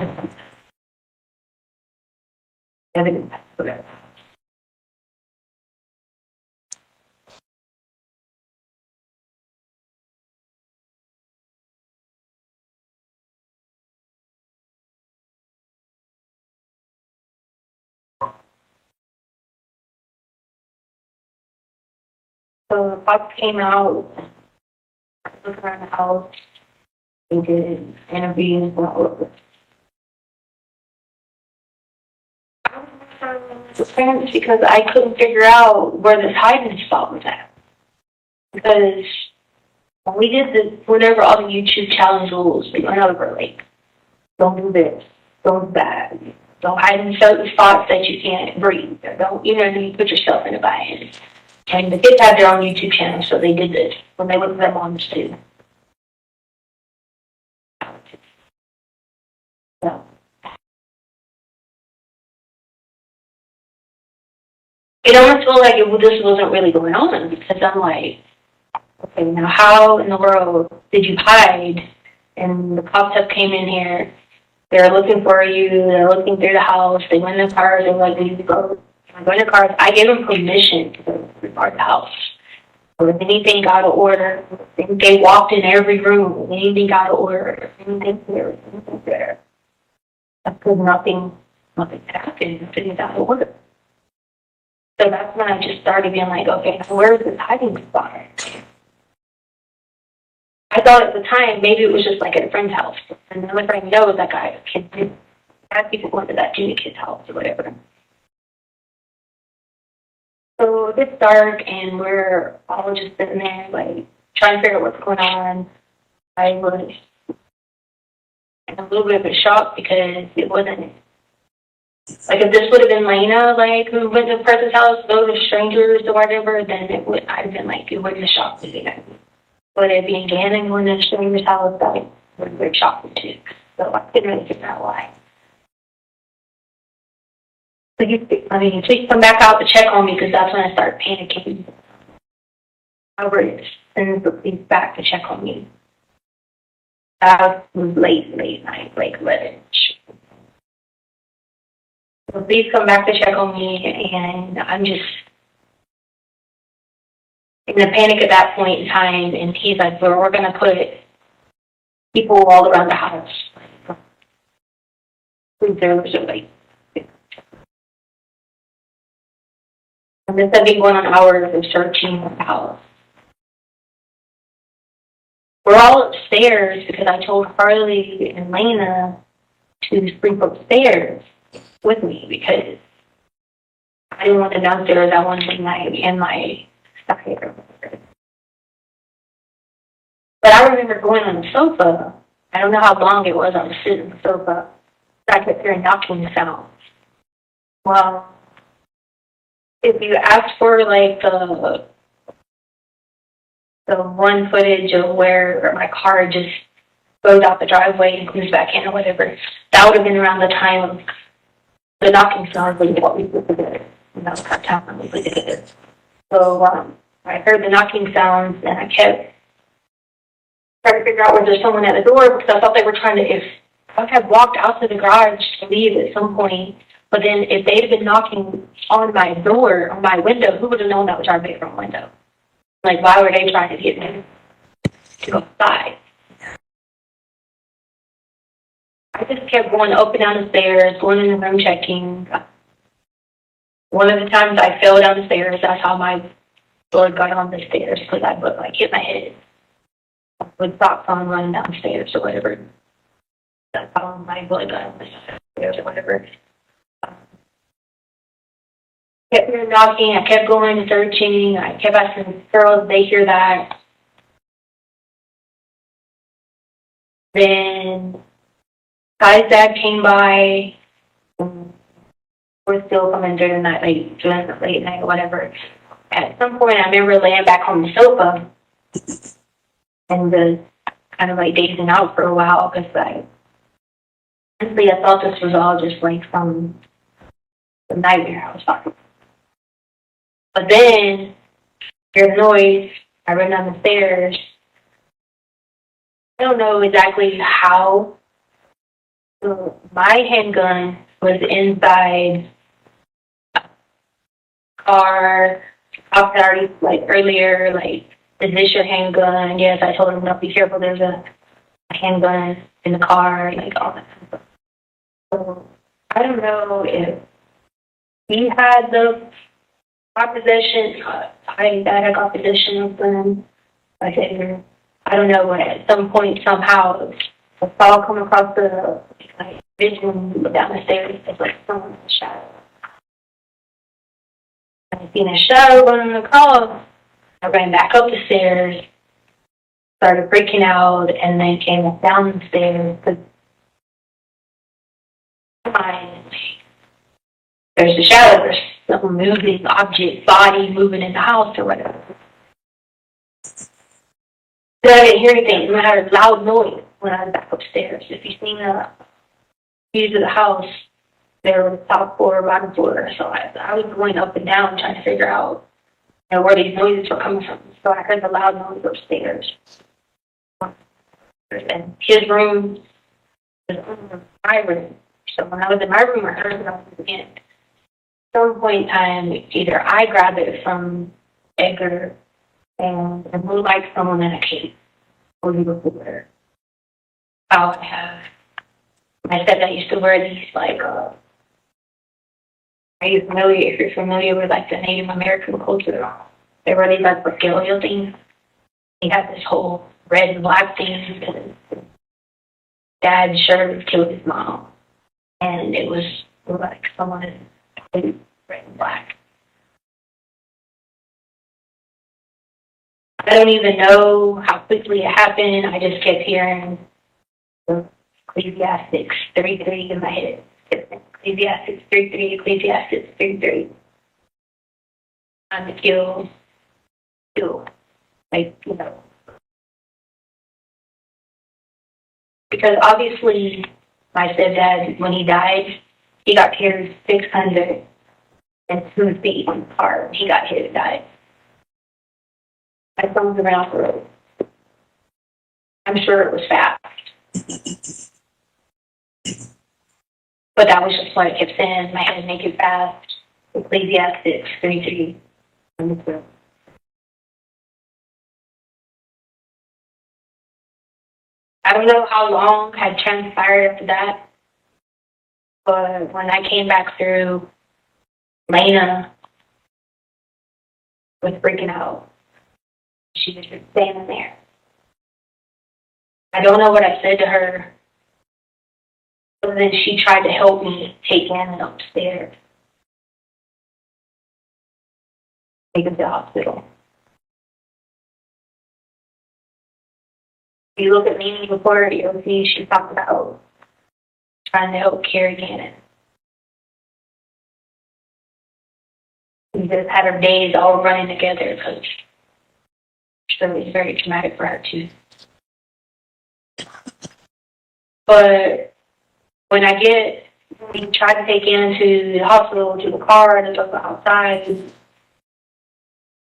So the cops came out, looked around the house, they did interviews and all of it. Because I couldn't figure out where this hiding spot was at. Because when we did whenever all the YouTube challenge rules, we went over, like, don't do this, don't do that, don't hide in certain spots that you can't breathe, or don't, you put yourself in a bind. And the kids have their own YouTube channel, so they did this when they went to their moms too. So. It almost felt like this wasn't really going on, because I'm like, okay, now how in the world did you hide? And the cops have came in here, They're looking for you. They're looking through the house. They went in the cars. They were like, we need to go. I go in the cars. I gave them permission to go through the house. So if anything out of order, they walked in every room. Anything out of order, anything here, anything there. Because nothing happened. Nothing's out of order. So that's when I just started being like, okay, now where's this hiding spot? I thought at the time maybe it was just like at a friend's house. And the only thing I know is that guy, had people going to that junior kid's house or whatever. So it gets dark and we're all just sitting there, like, trying to figure out what's going on. I was in a little bit of a shock because it wasn't, like, if this would have been Lena, like, who went to the person's house, those are strangers or whatever, then I'd have been like, it wasn't a shock to me. But it being Gannon going to a stranger's house, that was very shocking too. So I couldn't really figure out why. So he come back out to check on me because that's when I started panicking. Albert sends the police back to check on me. That was late night, like 11. So police come back to check on me, and I'm just in a panic at that point in time. And he's like, "Well, we're going to put people all around the house." There was like, and this had been going on hours of searching the house. We're all upstairs because I told Harley and Lena to sleep upstairs with me because I didn't want them downstairs. I wanted them in my side. But I remember going on the sofa. I don't know how long it was I was sitting on the sofa. I kept hearing knocking sounds. Well, if you ask for like the one footage of where my car just goes out the driveway and comes back in or whatever, that would have been around the time of the knocking sounds like what we did. That was our time when we did it. So I heard the knocking sounds and I kept trying to figure out was there someone at the door because I thought they were trying to, if I had walked out to the garage to leave at some point, but then if they'd have been knocking on my door, on my window, who would have known that was our bedroom window? Like, why were they trying to get me to go outside? I just kept going up and down the stairs, going in the room checking. One of the times I fell down the stairs, that's how my blood got on the stairs, because I would, like, hit my head with socks on running downstairs or whatever. That's how my blood got on the stairs or whatever. Kept hearing knocking, I kept going and searching, I kept asking girls if they hear that. Then Kai's dad came by. We're still coming during the night, like during the late night or whatever. At some point I remember laying back on the sofa and just kind of like dazing out for a while because honestly I thought this was all just like from the nightmare I was talking about. But then, hear the noise, I run down the stairs. I don't know exactly how. So my handgun was inside a car. I was already, like, earlier, like, is this your handgun? Yes, I told him, no, be careful, there's a handgun in the car, like, all that stuff. So, I don't know if he had my possession, I got possession of them. I don't know, at some point, somehow, I saw come across the vision down the stairs. It's like someone in the shadow. I seen a shadow running across. I ran back up the stairs, started freaking out, and then came down the stairs. There's the shadow. There's some moving object, body moving in the house or whatever. Then I didn't hear anything. I heard a loud noise when I was back upstairs. If you've seen the views of the house, there was top floor, bottom floor. So I was going up and down trying to figure out where these noises were coming from. So I heard the loud noise upstairs. And his room, was in my room. So when I was in my room, I heard it on the end. At some point in time, either I grabbed it from Edgar and it moved like someone in a cape, or he was there. I have. My stepdad used to wear these like. Are you familiar? If you're familiar with like the Native American culture, they wear these like regalia things. He had this whole red and black thing because Dad sure killed his mom, and it was like someone in red and black. I don't even know how quickly it happened. I just kept hearing Ecclesiastics 3:3 in my head. Ecclesiastics 3:3, Ecclesiastics 3:3. I'm still, like, you know. Because obviously, my stepdad, when he died, he got carried 602 feet on the car. He got hit and died. My son's ran off the road. I'm sure it was fast. But that was just what I kept saying. My head make it fast. Ecclesiastes 3:3. I don't know how long had transpired after that, but when I came back through, Lena was freaking out. She was just standing there. I don't know what I said to her, but then she tried to help me take Anna upstairs, take her to the hospital. If you look at Mimi's report, you'll see she talked about trying to help carry Anna. We just had her days all running together because it was very traumatic for her too. But when we tried to take Anna to the hospital, to the car, to go outside,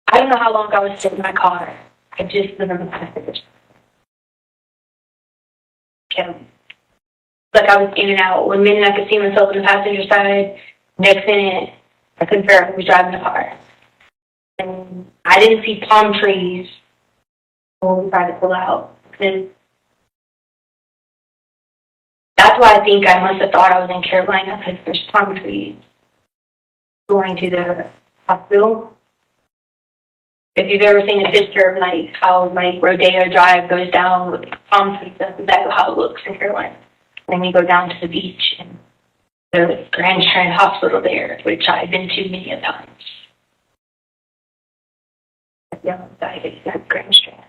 I don't know how long I was sitting in my car. I just was in the passenger. Like I was in and out. One minute I could see myself on the passenger side. Next minute, I couldn't figure out who was driving the car. And I didn't see palm trees when we tried to pull out. And that's why I think I must have thought I was in Carolina, because there's palm trees going to the hospital. If you've ever seen a picture of like how like Rodeo Drive goes down with palm trees, that's exactly how it looks in Carolina. Then you go down to the beach and the Grand Strand Hospital there, which I've been to many a times. Yeah, that's Grand Strand.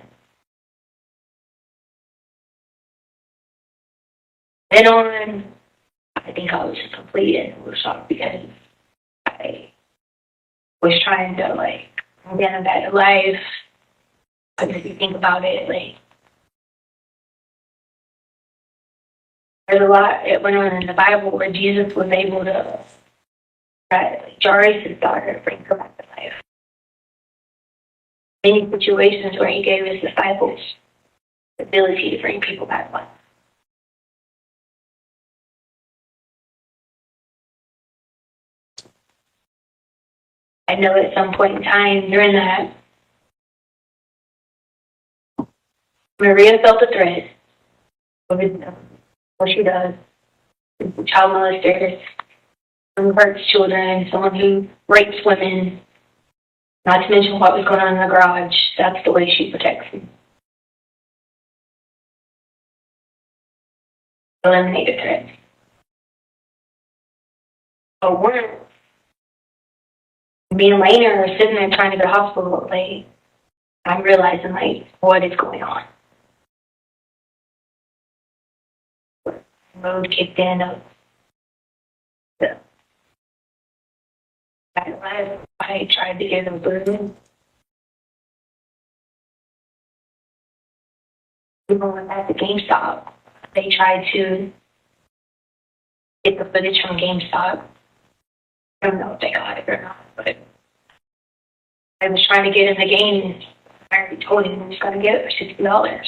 Then on, I think I was complete and shocked because I was trying to like get a better life. Because if you think about it, like there's a lot it went on in the Bible where Jesus was able to Jairus' daughter bring her back to life. Many situations where he gave his disciples the ability to bring people back to life. I know at some point in time during that, Maria felt a threat. What she does. Child molesters, someone who hurts children, someone who rapes women, not to mention what was going on in the garage. That's the way she protects them. Eliminate a threat. But once me and Lena are sitting there trying to go to the hospital, like, I'm realizing, like, what is going on. Road kicked in of the I tried to get them burden. Even at the GameStop, they tried to get the footage from GameStop. I don't know if they got it or not, but I was trying to get in the game. I already told him he was going to get it for $60.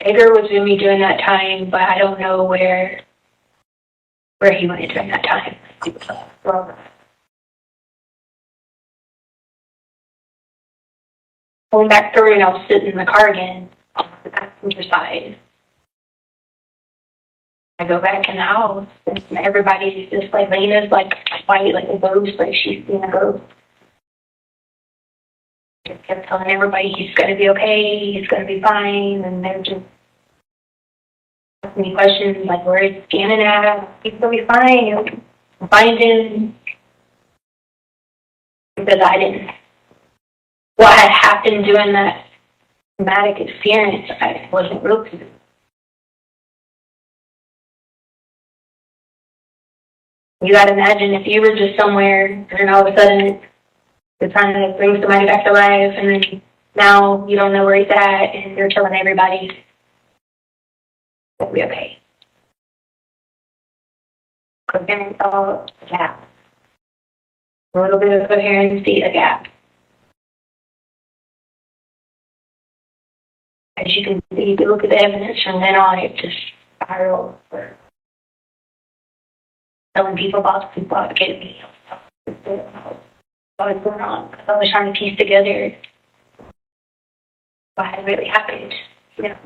Edgar was with me during that time, but I don't know where he went during that time. Well, going back through and I was sitting in the car again on the passenger side. I go back in the house and everybody's just like, Lena's like white, like a ghost, like she's seen a ghost. Just kept telling everybody he's gonna be okay, he's gonna be fine, and they're just asking me questions like, where is Gannon at? He's gonna be fine. Find him. Because I didn't. What had happened during that traumatic experience, I wasn't real to. You gotta imagine if you were just somewhere and all of a sudden you're trying to bring somebody back to life and then now you don't know where he's at and you're telling everybody it'll be okay. Coherence, all a gap. A little bit of coherency, a gap. As you can see, if you look at the evidence from then on, it just spiraled. Telling people about getting me. What was going on? Because I was trying to piece together what had really happened. You know.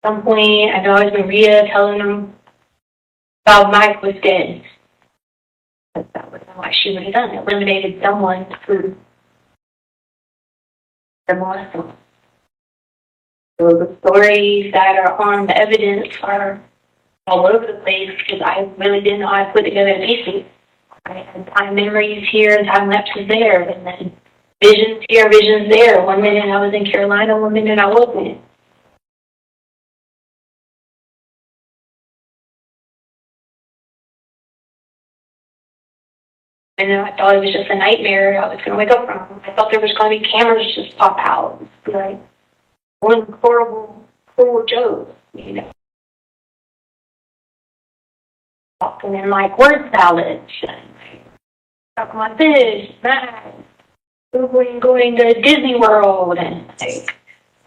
At some point, I know I was Maria telling them about Mike was dead. But that was not what she would have done. It eliminated someone through the molesting. So the stories that are on the evidence are all over the place because I really didn't know how to put together the pieces. I had time memories here and time lapses there, and then visions here, visions there. 1 minute I was in Carolina, 1 minute I wasn't. And I thought it was just a nightmare I was going to wake up from. I thought there was going to be cameras just pop out. Like, one horrible, cruel joke, you know. Talking in like word salads, talking like this, that, going to Disney World, and like,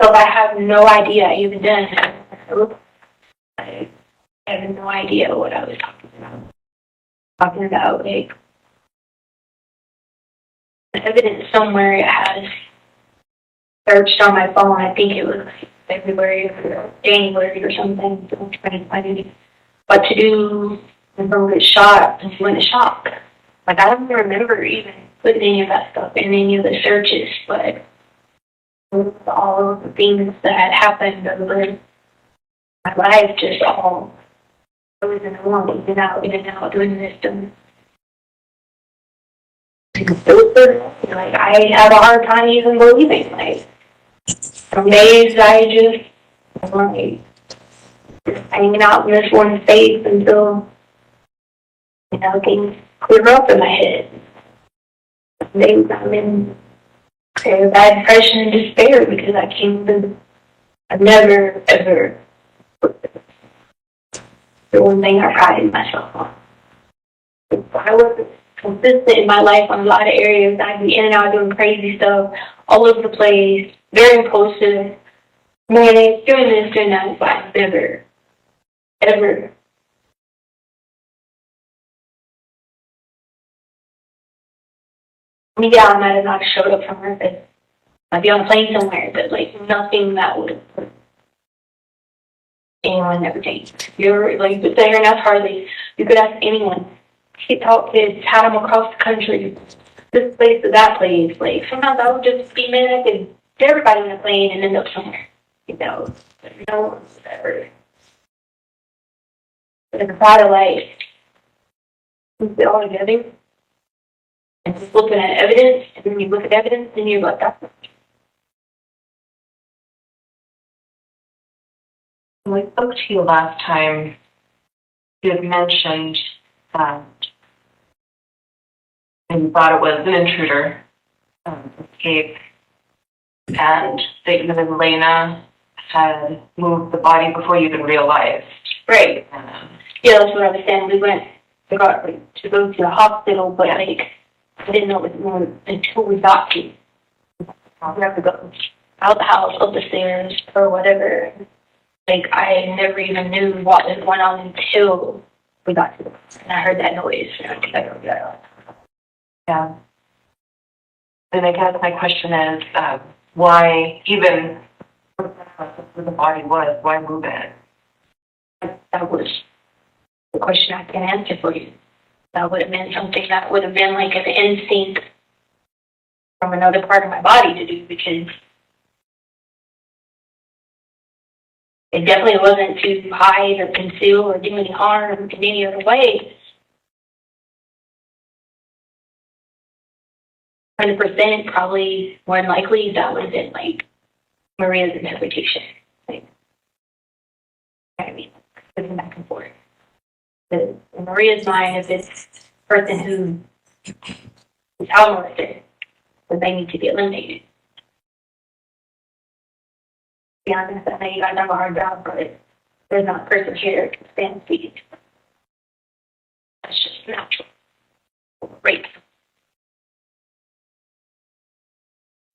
so I have no idea I even done it. I have no idea what I was talking about. Talking about like the evidence somewhere it has searched on my phone. I think it was like February or January or something. So I'm trying to find what to do. And from get shot and went to shock. Like I don't remember even putting any of that stuff in any of the searches, but all of the things that had happened over my life just all goes in one, in and out, doing this, doing like I have a hard time even believing. Like some days I just like hanging out in this one space until things clear up in my head. Some days I'm in a bad depression and despair because I've never, ever, the one thing I prided myself on. If I wasn't consistent in my life on a lot of areas, I'd be in and out doing crazy stuff all over the place, very impulsive, manic, doing this, doing that, but I've never, ever yeah, I might have not showed up somewhere, but I'd be on a plane somewhere, but like nothing that would have put anyone ever changed. You're like, you could say, and that's hardly, you could ask anyone. Talk kids, had them across the country, this place to that place. Like sometimes I would just be manic and get everybody in a plane and end up somewhere. No one's ever. But it's about life. Keep it all together. And just looking at evidence, and then you look at evidence, and you're like, that's not true. When we spoke to you last time, you had mentioned that you thought it was an intruder, escape, and that you and Lena had moved the body before you even realized. Right. Yeah, that's what I was saying. We got to go to the hospital, but like, I didn't know it was more until we got to. we have to go out the house, up the stairs, or whatever. Like, I never even knew what was going on until we got to the house, and I heard that noise. And I think I heard that. Yeah. And I guess my question is, why even where the body was, why move it? That was the question I can't answer for you. That would have been something that would have been like an instinct from another part of my body to do, because it definitely wasn't to hide or conceal or do any harm in any other way. 100% probably more than likely that would have been like Maria's interpretation. Like, I mean, looking back and forth. In Maria's mind, if it's a person who is child molested, then they need to be eliminated. To be honest, I know you guys have a hard job, but there's not a person here who can stand speaking. That's just natural. Rape.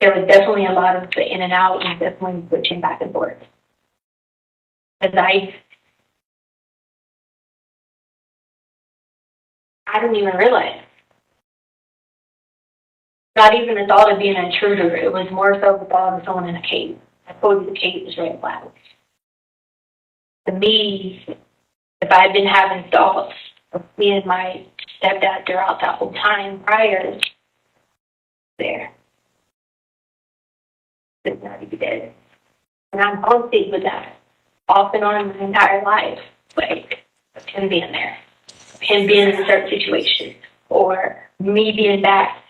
There was definitely a lot of the in and out and definitely switching back and forth. Because I didn't even realize. Not even the thought of being an intruder. It was more so the thought of someone in a cave. I told you the cave was red flag. To me, if I had been having thoughts of me and my stepdad throughout that whole time prior there, it's not even dead. And I'm haunted with that off and on my entire life. Like, of him being there, of him being in a certain situation, or me being back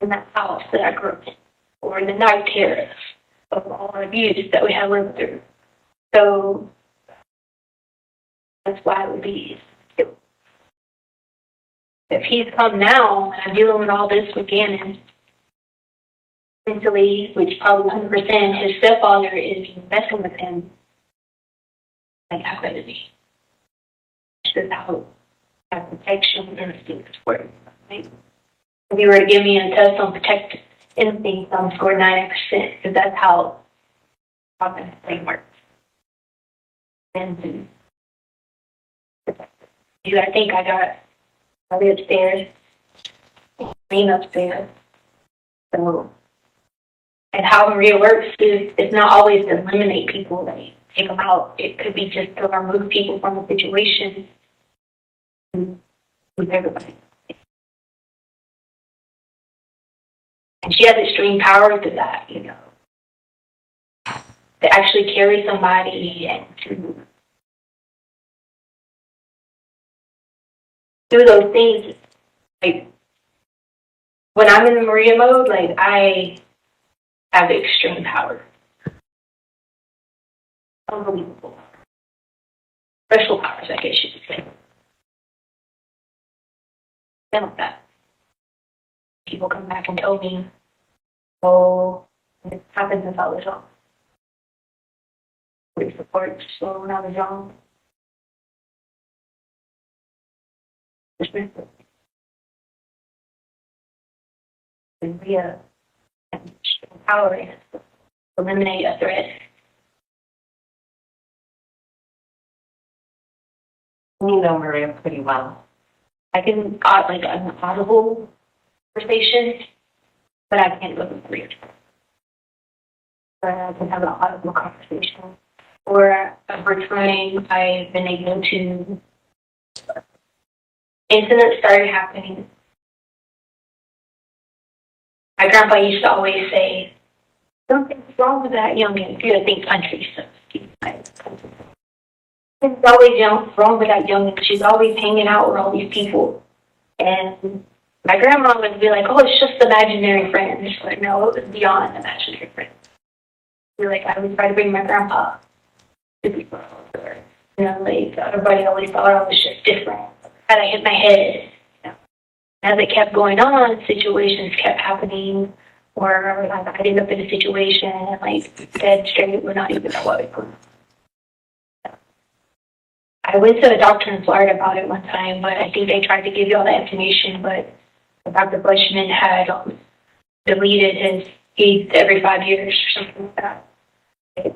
in that house that I grew up in, or the night terrors of all the abuse that we have lived through. So that's why it would be. If he's come now and I'm dealing with all this with Gannon mentally, which probably 100% his stepfather is messing with him, like, how could it be? It's just how protection instincts work. Right? If you were to give me a test on protective instincts, I'm scored 90%, because that's how the brain works. And you gotta think, I got Molly upstairs, Green upstairs. So, and how Maria works is it's not always to eliminate people, like take them out. It could be just to remove people from a situation with everybody. And she has extreme power to that, you know, to actually carry somebody and to do those things. Like, when I'm in the Maria mode, like, I have extreme power. Unbelievable. Special powers, I guess you could say. Something like that. People come back and tell me, oh, it happened since I was young. Police reports, so when I was young. Maria and power is to eliminate a threat. You know Maria pretty well. I can got like an audible conversation, but I can't go to Maria. But I can have an audible conversation. Or over time, I've been able to. Incidents started happening. My grandpa used to always say, something's wrong with that youngin'. You gotta think country stuff. Something's always wrong with that youngin'. She's always hanging out with all these people. And my grandma would be like, oh, it's just imaginary friends. Like, no, it was beyond imaginary friends. Like, I would try to bring my grandpa to people. You know, like, everybody always thought I was just different. Had I hit my head. As it kept going on, situations kept happening, or like I'd end up in a situation and like dead straight would not even know what it was. I went to a doctor in Florida about it one time, but I think they tried to give you all the information, but Dr. Bushman had deleted his he's every 5 years or something like that. I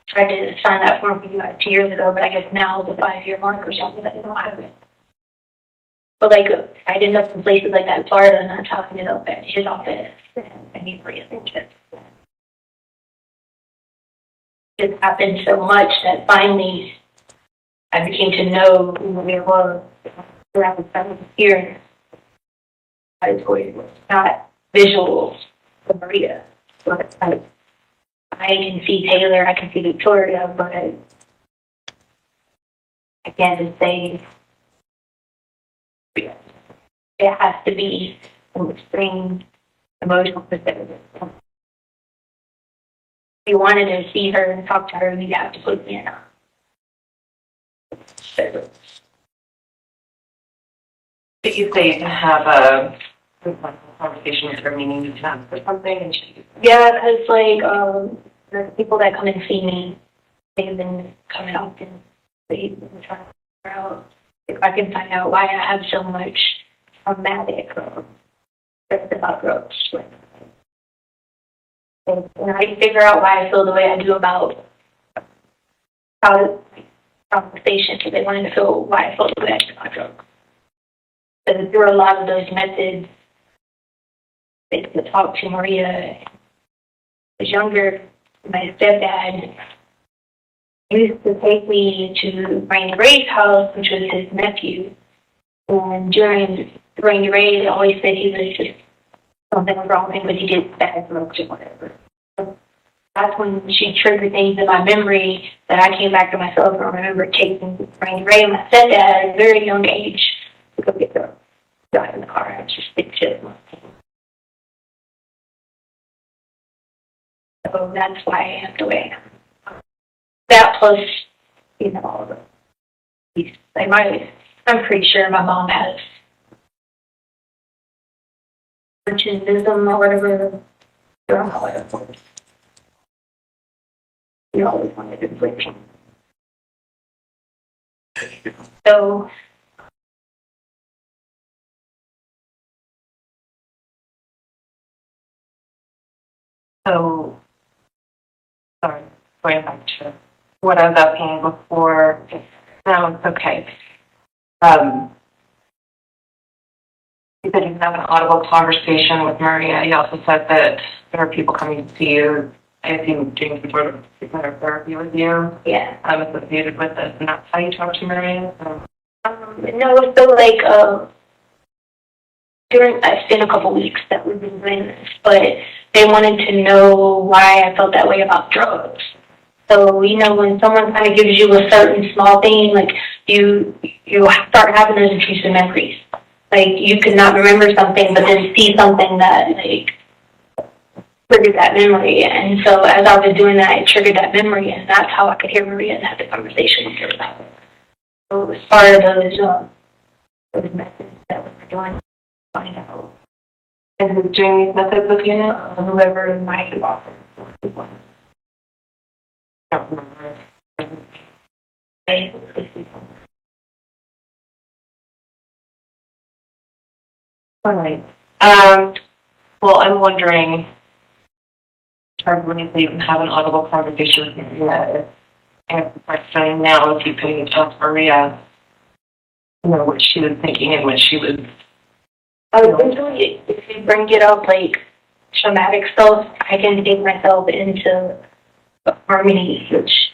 tried to sign that form for you guys 2 years ago, but I guess now the 5-year mark or something that you don't have it. But like, I ended up in places like that in Florida, and that's how I ended up at his office, and he's reassigned. It happened so much that finally I became to know who it was around 7 years. I was not visual for Maria, but I can see Taylor, I can see Victoria, but I can't just say it has to be an extreme emotional perspective. If you wanted to see her and talk to her, you'd have to put me in a. Did you say you can have a conversation with her, meaning you can ask for something and she... Yeah, because like the people that come and see me, they've been coming up and they've been trying to figure out if I can find out why I have so much traumatic stress about drugs. And I can figure out why I feel the way I do about how conversation, because they wanted to feel why I felt the way I do about drugs. But through a lot of those methods, they could talk to Maria. I was younger, my stepdad used to take me to Randy Ray's house, which was his nephew. And during Randy Ray, they always said he was just something was wrong with him, but he did bad drugs or whatever. So that's when she triggered things in my memory that I came back to myself and I remember taking Randy Ray and my stepdad at a very young age to go get the drive in the car. I was just big shit. So that's why I am the way I am. That plus, you know, like I'm pretty sure my mom has perfectionism or whatever. I don't know how it works. You always wanted to switch. So, sorry, going back to what I was asking before. No, it's okay. You said you have an audible conversation with Maria. You also said that there are people coming to see you, I assume doing some sort of therapy with you. yeah. Associated with this, and that's how you talk to Maria? No, so like, it's been a couple weeks that we've been doing this, but they wanted to know why I felt that way about drugs. So, you know, when someone kind of gives you a certain small thing, like you start having those intrusive memories. Like you could not remember something, but then see something that like triggered that memory. And so as I was doing that, it triggered that memory, and that's how I could hear Maria and have the conversation with her about it. So it was part of those methods that we were doing to find out. And who's doing these methods with you now? Whoever might offer. I don't remember. All right. Well, I'm wondering, when you say you can have an audible conversation with Maria, and the question now, if you could tell Maria, you know, what she was thinking and what she was. Eventually, if you bring it up like traumatic stuff, I can dig myself into harmony, which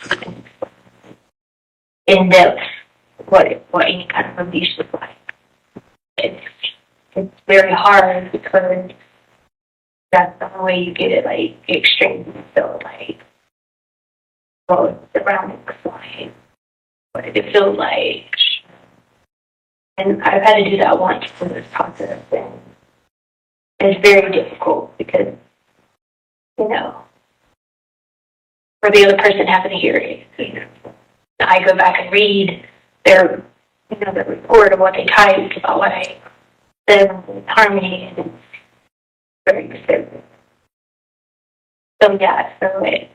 in depth what any kind of abuse looks like. It's very hard because that's the only way you get it like extreme. So like, well, the surroundings like what it feels like. And I've had to do that once in this process, and it's very difficult because, you know, for the other person having to hear it, you know, I go back and read their, you know, the report of what they typed about what I said in harmony, and it's very disturbing. So yeah, so it.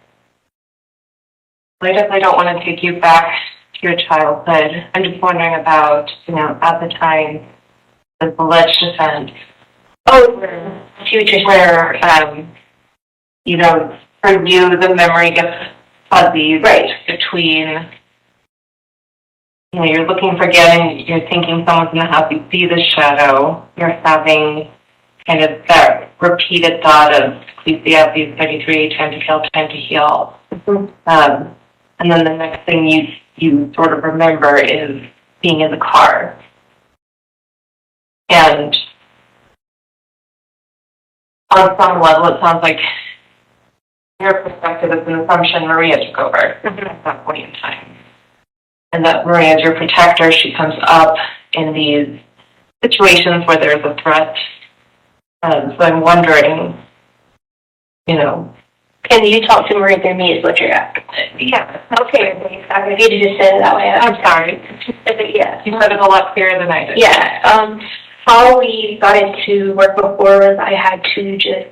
I definitely don't want to take you back to your childhood. I'm just wondering about, you know, at the time, the alleged offense. Oh, future where you know, for you, the memory gets fuzzy, Right. between, you know, you're looking for getting, you're thinking someone's in the house, you see the shadow, you're having kind of that repeated thought of Ecclesiastes 33, time to kill, time to heal. And then the next thing you sort of remember is being in the car. And on some level, it sounds like your perspective is an assumption Maria took over at that point in time. And that Maria is your protector. She comes up in these situations where there's a threat. So I'm wondering, you know. Can you talk to Maria through me is what you're asking? Yeah. Okay, if you just said it that way. I'm sorry. Yeah. You said it a lot clearer than I did. Yeah, how we got it to work before was I had to just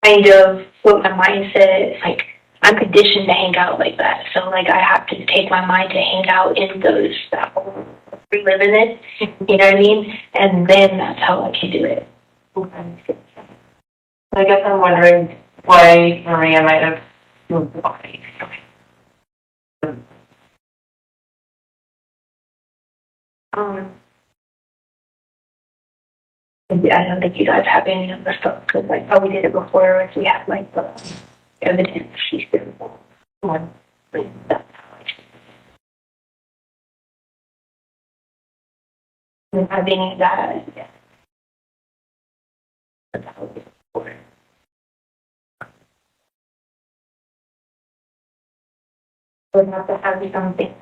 kind of put my mindset, like, I'm conditioned to hang out like that. So, like, I have to take my mind to hang out in those, reliving it, you know what I mean? And then that's how I can do it. I guess I'm wondering why Maria might have moved the body. I don't think you guys have any of the stuff, because, like, how we did it before, was we had, like, the evidence she's been on. I think that, yeah. That's how we did it before. Would have to have something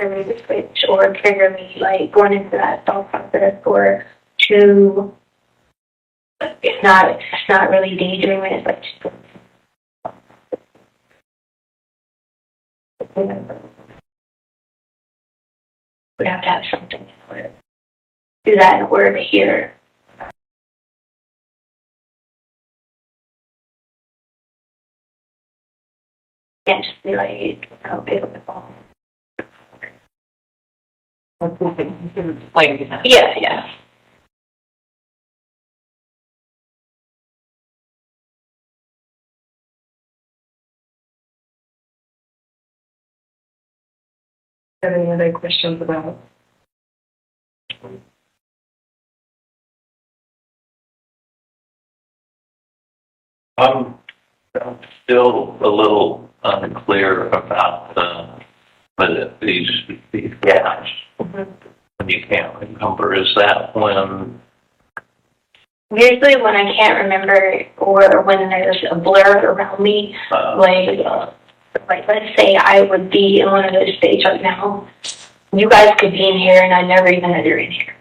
trigger the switch or trigger me, like, going into that thought process, or to, it's not really daydreaming, it's like, just, would have to have something in order to do that in order to hear. Can't just be like, pick up the phone. Explain that. Yeah, yeah. Have any other questions about? I'm still a little unclear about these gaps. When you can't remember, is that when? Usually when I can't remember, or when there's a blur around me, like let's say I would be in one of those states right now. You guys could be in here and I never even know you're in here.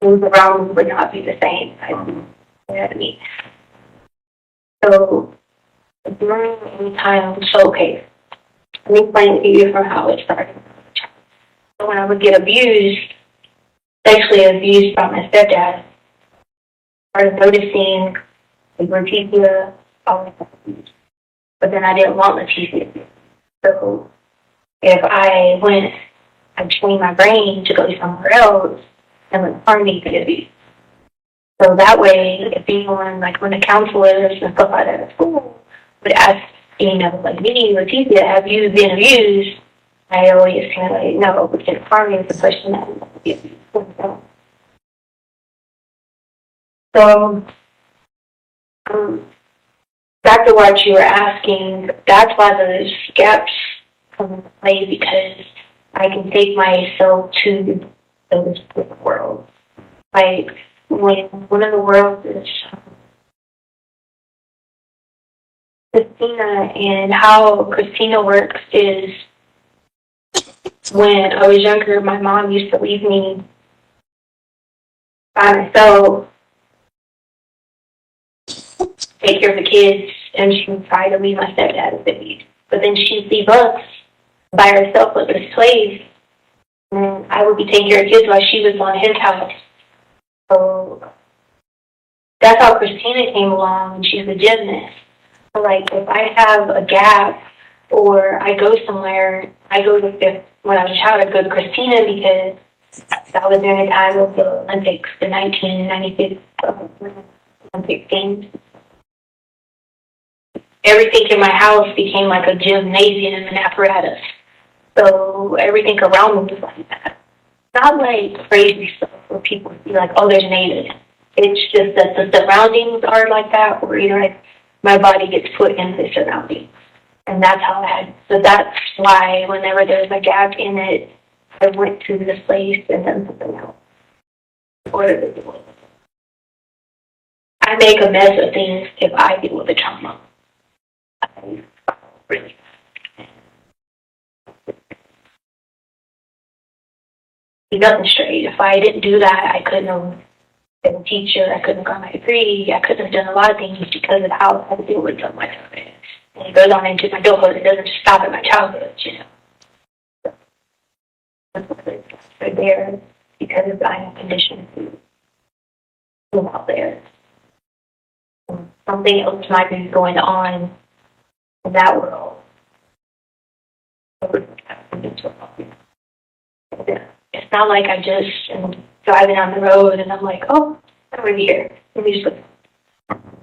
Things around me would not be the same. You know what I mean? So during any time, so okay, let me explain to you from how it started. So when I would get abused, sexually abused by my stepdad, I started noticing like Letecia, always abused. But then I didn't want Letecia. So if I trained my brain to go somewhere else and let harmony be abused. So that way, if anyone, like when the counselors and stuff like that at school would ask, like me, Letecia, have you been abused? I always kind of like, no, because harmony is the person that would be abused. So, back to what you were asking, that's why those gaps come into play, because I can take myself to those worlds. Like, when one of the worlds is Christina, and how Christina works is when I was younger, my mom used to leave me by myself, take care of the kids, and she would try to leave my stepdad with me. But then she'd leave us by herself with the slaves, and I would be taking care of kids while she was on his house. So that's how Christina came along, and she's a gymnast. So, like, if I have a gap or I go somewhere, when I was a child, I'd go to Christina because That was during the time of the Olympics, the 1996 Olympic Games. Everything in my house became like a gymnasium and apparatus. So everything around me was like that. Not like crazy stuff where people be like, oh, there's an alien. It's just that the surroundings are like that, where, you know, like my body gets put in the surroundings. And that's how I had, so that's why whenever there's a gap in it, I went to this place and done something else. Or I make a mess of things if I deal with the trauma. I really. Be nothing straight. If I didn't do that, I couldn't have been a teacher. I couldn't have got my degree. I couldn't have done a lot of things because of how I had to deal with my childhood. And it goes on into my adulthood. It doesn't just stop at my childhood, you know. Right there because I'm conditioned to live out there. Something else might be going on in that world. It's not like I just am driving on the road and I'm like, oh, I'm over here. Let me just look.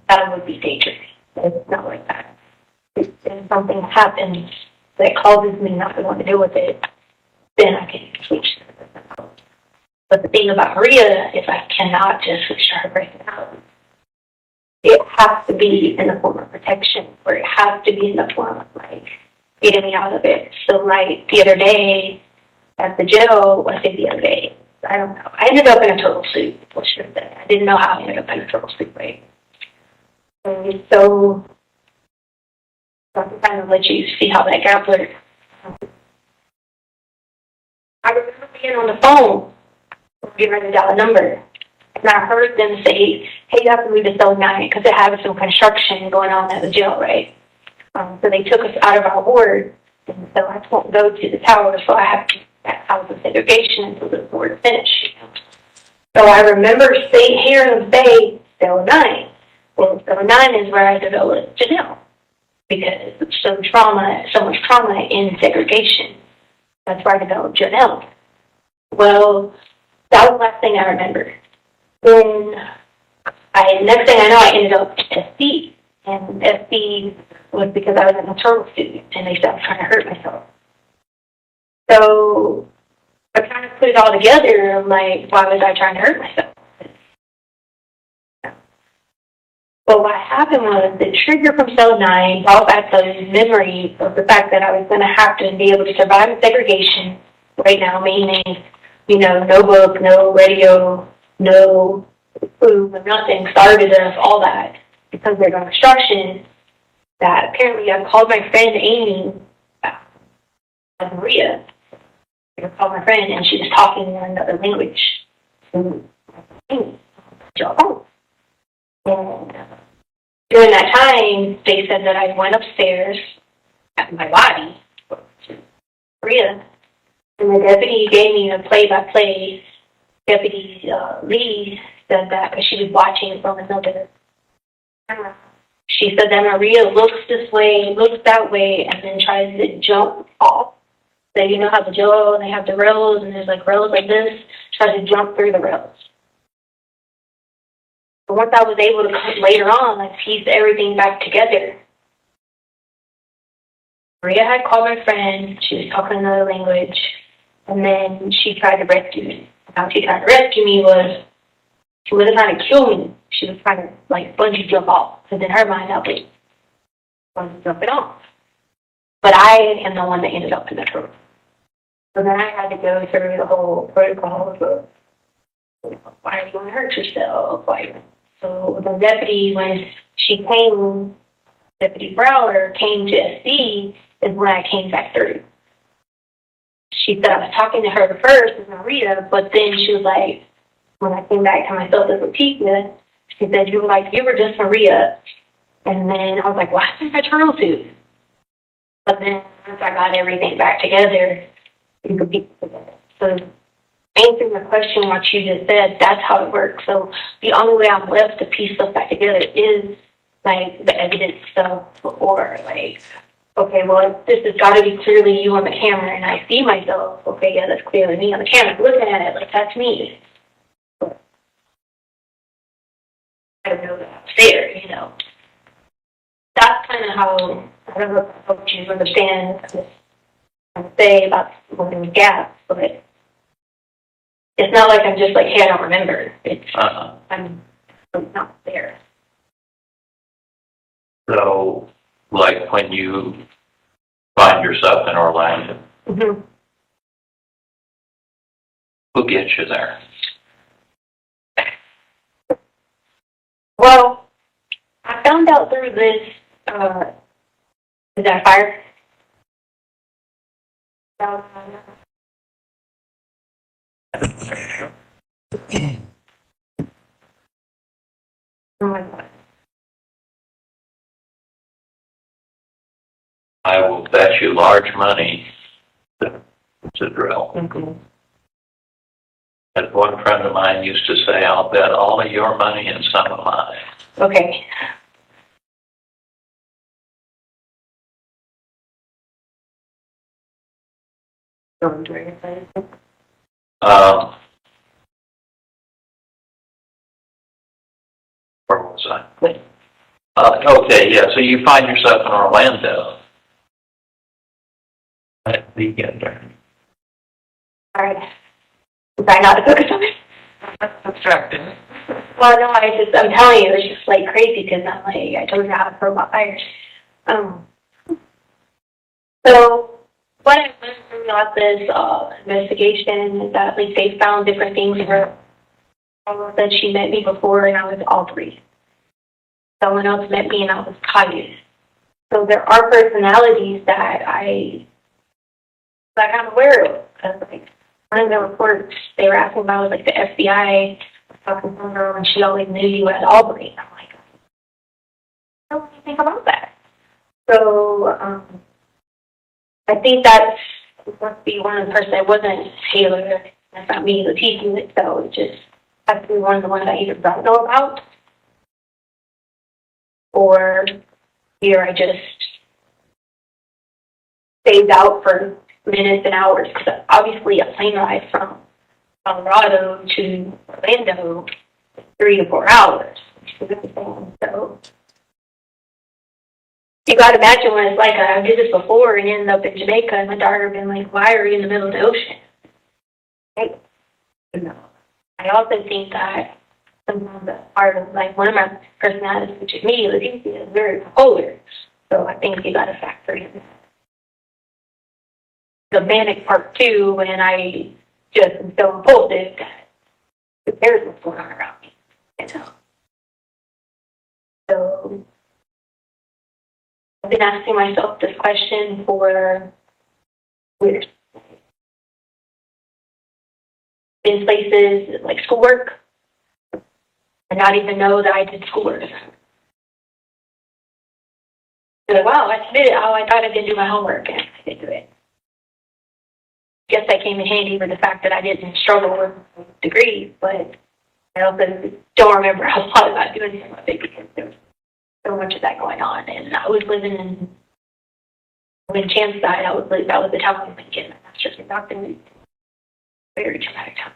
That would be dangerous. It's not like that. If something happens that causes me not to want to deal with it, then I can switch. But the thing about Maria is I cannot just switch to her right now. It has to be in the form of protection, or it has to be in the form of, like, getting me out of it. So, like, the other day at the jail, I think the other day, I don't know. I ended up in a turtle suit. Let's just say. I didn't know how I ended up in a turtle suit, right? And so I'm trying to let you see how that got worked. I remember being on the phone, getting ready to dial a number, and I heard them say, hey, you have to move to cell 9 because they're having some construction going on at the jail, right? So they took us out of our ward, and so I won't go to the tower, so I have to that house of segregation until the ward is finished. So I remember hearing them say cell 9. Well, cell 9 is where I developed Janelle because so much trauma in segregation. That's where I developed Janelle. Well, that was the last thing I remember. Then, next thing I know, I ended up at SC. And SC was because I was in a turtle suit, and they said I was trying to hurt myself. So, I kind of put it all together. I'm like, why was I trying to hurt myself? But what happened was the trigger from cell 9 brought back the memory of the fact that I was going to have to be able to survive in segregation right now, meaning, you know, no book, no radio, no food, nothing, started all that because there's an instruction that apparently I called my friend Amy, Maria. I called my friend and she was talking in another language. And Amy, and during that time, they said that I went upstairs at my body, Maria, and the deputy gave me a play-by-play. Deputy Lee said that because she was watching from another camera. She said that Maria looks this way, looks that way, and then tries to jump off. So you know how the jail, they have the rails, and there's like rails like this, tries to jump through the rails. But once I was able to come later on, I pieced everything back together. Maria had called my friend, she was talking another language, and then she tried to rescue me. How she tried to rescue me was, she wasn't trying to kill me, she was trying to, like, bungee jump off. Because in her mind, I was like, bungee jumping off. But I am the one that ended up in the truck. So then I had to go through the whole protocol of, why are you going to hurt yourself? So the deputy, when she came, Deputy Browder came to SC, is when I came back through. She said I was talking to her first as Maria, but then she was like, when I came back to myself as Letecia, she said, you were just Maria. And then I was like, why is that turtle suit? But then once I got everything back together, you could piece it together. So answering the question, what you just said, that's how it works. So the only way I'm left to piece stuff back together is like the evidence stuff or like okay, well, this has got to be clearly you on the camera, and I see myself. Okay, yeah, that's clearly me on the camera. Looking at it, like, that's me. I don't know that I'm there, you know. That's kind of how, I don't know if you understand what I'm saying about looking gaps, but it's not like I'm just like, hey, I don't remember. It's, I'm not there. So, like when you find yourself in Orlando, Mm-hmm. who gets you there? Well, I found out through this, is that fire? Oh my God. I will bet you large money to drill. Mm-hmm. As one friend of mine used to say, I'll bet all of your money and some of mine. Okay. Um, where was I? Wait. Okay, yeah, so you find yourself in Orlando. At the end there. All right. Try not to focus on it. That's distracting. Well, no, I'm telling you, it's just like crazy because I'm like, I told you how to throw my fires. So what I learned from this investigation is that like they found different things where that she met me before and I was all three. Someone else met me and I was tired. So there are personalities that I'm aware of. Cause like one of the reports they were asking about was like the FBI was talking to her and she always knew you at Albany. I'm like, I don't really think about that. So I think that must be one of the person that wasn't Taylor. That's not me, Letecia. So it just has to be one of the ones I either don't know about or here I just stayed out for minutes and hours because obviously a plane ride from Colorado to Orlando is 3 to 4 hours. So you got to imagine what it's like. I did this before and ended up in Jamaica, and my daughter been like, "Why are you in the middle of the ocean?" Right? No. I also think that sometimes that's part of like one of my personalities, which is me, Letecia, is very polar. So I think you got to factor in the manic part too, when I just am so impulsive that who cares what's going on around me, you know. So I've been asking myself this question for years. In places like schoolwork, and not even know that I did schoolwork. Like, wow, I submitted. Oh, I thought I didn't do my homework, and I didn't do it. Guess that came in handy for the fact that I didn't struggle with degrees, but I also don't remember a lot about doing some of it because there was so much of that going on. And I was living in Chance side. That was the town I was getting my master's in doctor. Very traumatic time.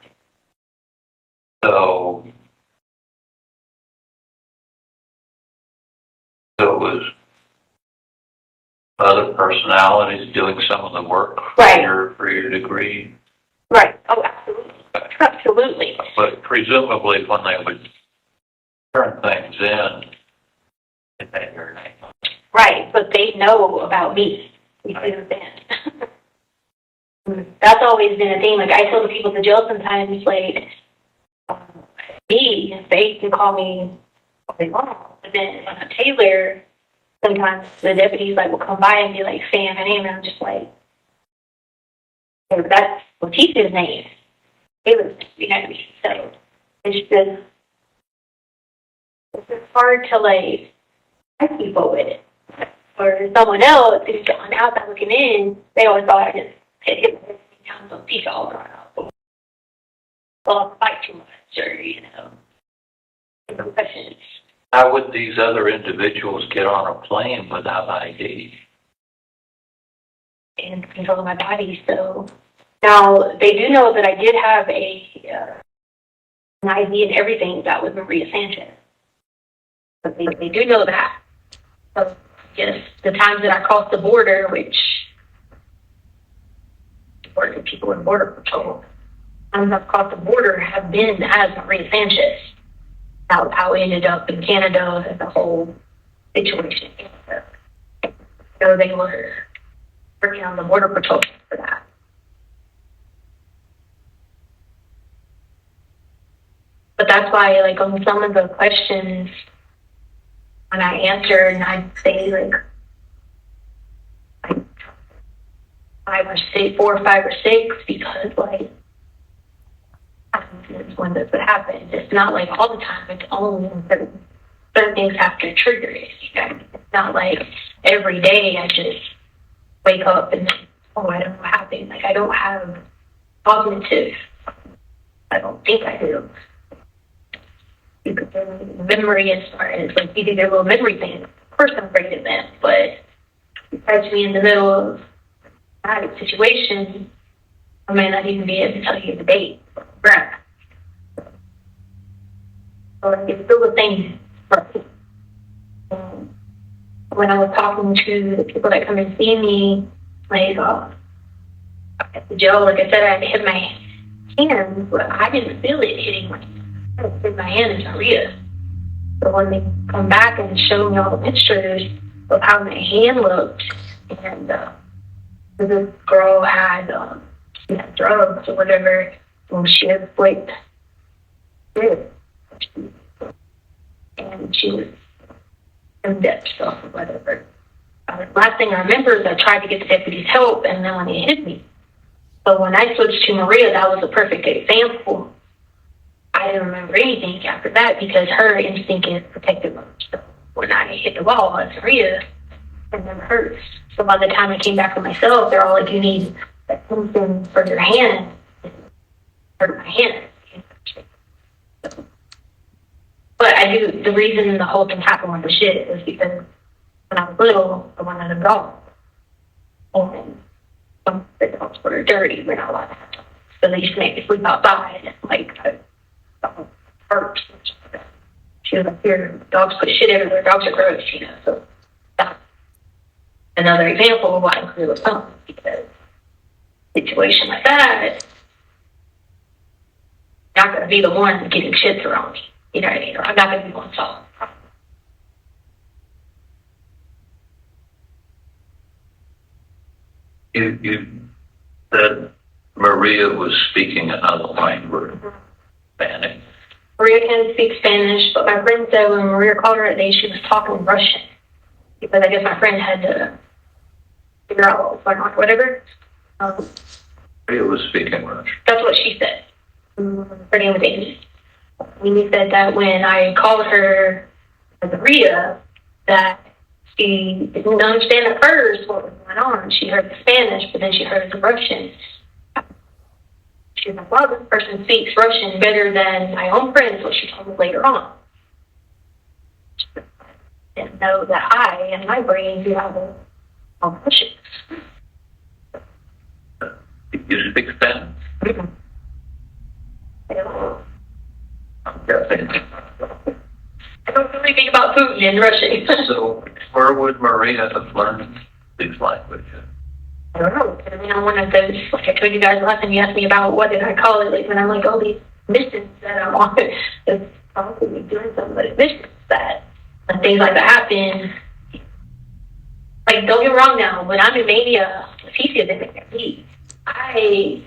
So it was other personalities doing some of the work Right. for your degree. Right. Oh, absolutely. Absolutely. But presumably when they would turn things in, it had your name. Right, but they know about me. You see what I'm saying? That's always been a thing. Like I tell the people at the jail sometimes, like me, they can call me what they want. But then when I'm Taylor, sometimes the deputies like will come by and be like saying my name, and I'm just like, hey, but that's Letecia's name. Taylor's name, you know what I mean? So it's just hard to like have people with it. Or someone else who's on the outside looking in, they always thought I just hit down some piece all around. Well, fight too much, or you know, questions. How would these other individuals get on a plane without ID? and controlling my body. So now they do know that I did have an ID and everything that was Maria Sanchez. But they do know that. So yes, the times that I crossed the border, which work with people in Border Patrol, times I've crossed the border have been as Maria Sanchez. How we ended up in Canada and the whole situation. So they were working on the Border Patrol for that. But that's why, like, on some of the questions, when I answer and I'd say, like 5 or 6, 4 or 5 or 6, because, like, it's when this would happen. It's not like all the time. It's only when certain things have to trigger it. You know? It's not like every day I just wake up and oh, I don't know what happened. Like, I don't have cognitive. I don't think I do. Because memory as far as like you do their little memory thing. Of course I'm great at them, but you catch me in the middle of a situation, I may not even be able to tell you the date. Right. So it's still the same. When I was talking to the people that come and see me, like at the jail, like I said, I had to hit my hand, but I didn't feel it hitting my hand in Maria. So when they come back and show me all the pictures of how my hand looked, and this girl had drugs or whatever, and she had flaked it, and she was in depth stuff or whatever. Last thing I remember is I tried to get the deputy's help, and then when he hit me. So when I switched to Maria, that was a perfect example. I didn't remember anything after that because her instinct is protective mode. So when I hit the wall, it's Maria, it never hurts. So by the time I came back to myself, they're all like, you need something for your hand. It hurt my hand. But I do, the reason the whole thing happened with the shit was because when I was little, I wanted a dog. And some of the dogs were dirty, we're not allowed to have dogs. So they used to make me sleep outside, like, hurt. She was like, here, dogs put shit everywhere, dogs are gross, you know. So that's another example of why I'm clear with something, because a situation like that, I'm not going to be the one getting shit thrown me. You know what I mean? Or I'm not going to be the one solving the problem. You said Maria was speaking another language, Spanish. Maria can speak Spanish, but my friend said when Maria called her that day, she was talking Russian. Because I guess my friend had to figure out what was going on or whatever. Maria was speaking Russian. That's what she said. Her name was Amy. Amy said that when I called her Maria, that she didn't understand at first what was going on. She heard the Spanish, but then she heard the Russian. She was like, well, this person speaks Russian better than my own friends, what she told me later on. She didn't know that I and my brain do have a Russian. You speak Spanish? I'm guessing. I don't really think about Putin in Russian. So where would Maria have learned these languages? I don't know. I mean, I'm one of those, like I told you guys last time you asked me about what did I call it, like when I'm like, all these missions that I'm on, it's probably doing something, but it's missions that when things like that happen, like don't get me wrong now, when I'm in Mania, Letecia didn't make me. I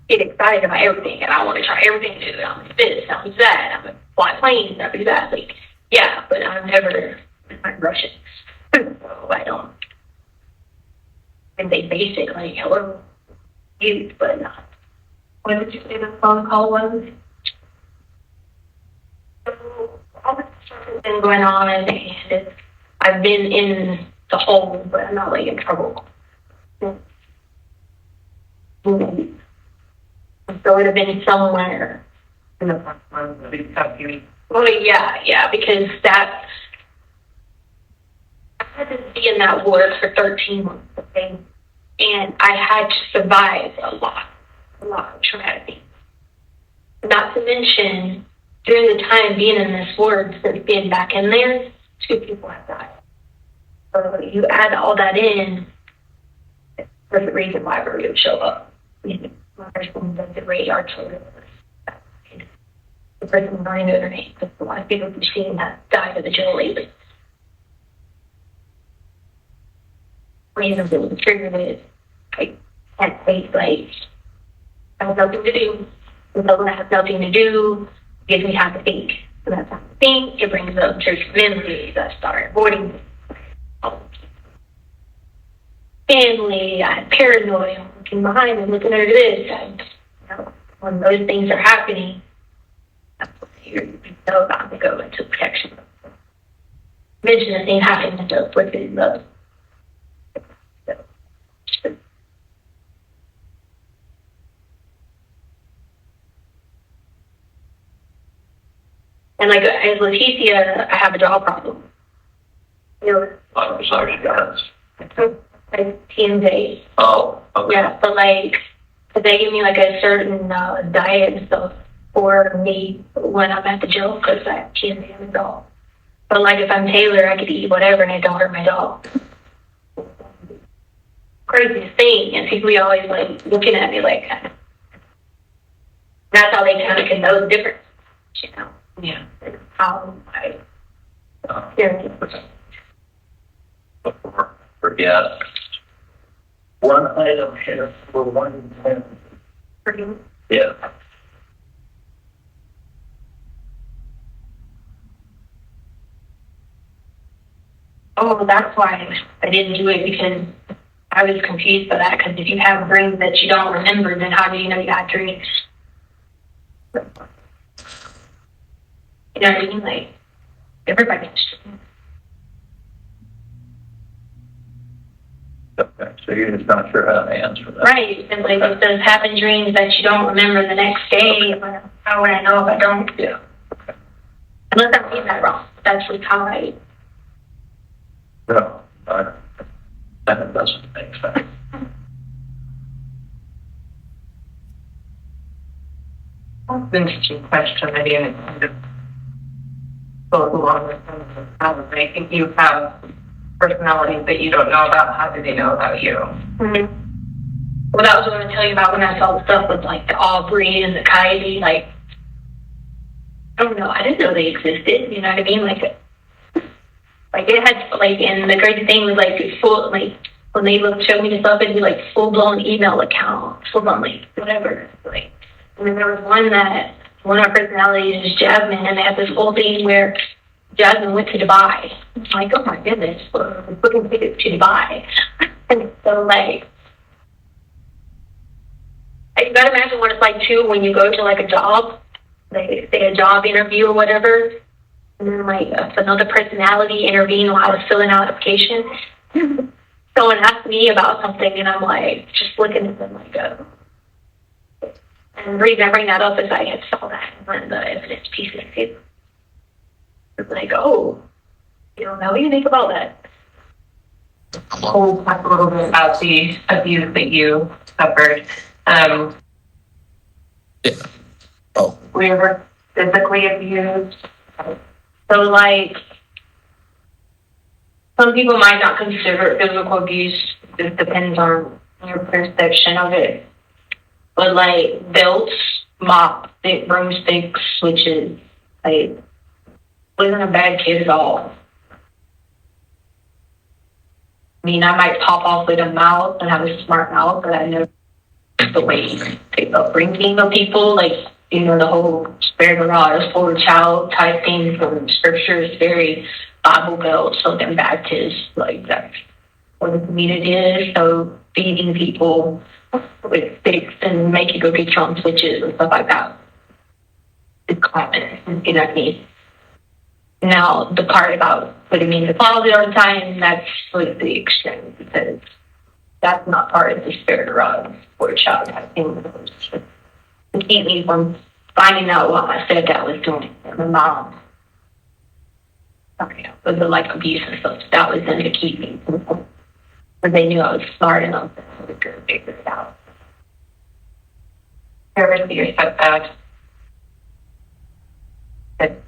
get excited about everything and I want to try everything new. I'm gonna do this, I'm gonna do that, I'm gonna fly planes, I'm gonna do that. Like, yeah, but I'm never Russian. So I don't. And they basic, like, hello, you, but not. What did you say the phone call was? So, all this stuff has been going on, and I've been in the hole, but I'm not, like, in trouble. So it would have been somewhere in the front line of the well, yeah, because that, I had to be in that ward for 13 months, okay? And I had to survive a lot of traumatic things. Not to mention, during the time being in this ward, since being back in there, 2 people have died. So you add all that in, there's a reason why we would show up. The person does the radar children. The person not even their name, because a lot of people we've seen that died of the jail lately. Reasons it was triggered is, I can't say, like, I have nothing to do. The building has nothing to do, gives me time to think. So that's time to think, it brings up church memories, I start avoiding family, I'm paranoid, I'm looking behind, I'm looking under this, and when those things are happening, you know about to go into protection. Mention the thing happened to within the and like as Letecia, I have a jaw problem. You know, I'm sorry, guys. like TMJ. Oh, okay. Yeah, but like they give me like a certain diet and stuff for me when I'm at the jail because I have TMJ in the jaw. But like if I'm Taylor, I could eat whatever and it don't hurt my jaw. Craziest thing, and people are always like looking at me like that's how they kind of can know the difference, you know. Yeah. How I Before, forget. One item here for 110. Yeah. Oh, that's why I didn't do it, because I was confused by that. Because if you have dreams that you don't remember, then how do you know you got dreams? You know what I mean? Like, everybody has dreams. Okay, so you're just not sure how to answer that. Right. And like, it says having dreams that you don't remember the next day. How would I know if I don't? Yeah. Unless I'm reading that wrong. That's just how I. No, that doesn't make sense. That's an interesting question. I mean, it kind of goes along with some of the problems. I think you have personalities that you don't know about. How do they know about you? Mm-hmm. Well, that was what I was telling you about when I saw the stuff with like the Aubrey and the Kylie. Like, I don't know. I didn't know they existed. You know what I mean? Like it had like, and the crazy thing was like full, like when they showed me the stuff, it'd be like full blown email account, full blown like whatever. Like, and then there was one of our personalities is Jasmine, and they had this whole thing where Jasmine went to Dubai. I'm like, oh my goodness, we're booking tickets to Dubai. And so like, you gotta imagine what it's like too when you go to like a job, like say a job interview or whatever, and then like another personality intervene while I was filling out an application. Someone asked me about something, and I'm like just looking at them like, and the reason I bring that up is I had saw that in one of the evidence pieces too. It's like, oh, you don't know what you think about that. We'll talk a little bit about the abuse that you suffered. Yeah. Oh. Were you ever physically abused? So like, some people might not consider it physical abuse. It depends on your perception of it. But like belts, mop, broomsticks, switches, like, wasn't a bad kid at all. I mean, I might pop off with a mouth and have a smart mouth, but I know the way the upbringing of people, like, you know, the whole spirit of God is for a child type thing from scripture is very Bible Belt, Southern Baptist, like that's what the community is. So feeding people with sticks and making cookie on switches and stuff like that is common, you know what I mean? Now, the part about putting me in the closet all the time, that's like the extreme, because that's not part of the spirit of God for a child type thing. To keep me from finding out what my stepdad was doing, and my mom. Okay, but the like abuse and stuff, that was them to keep me. But they knew I was smart enough to ever see your stepdad? That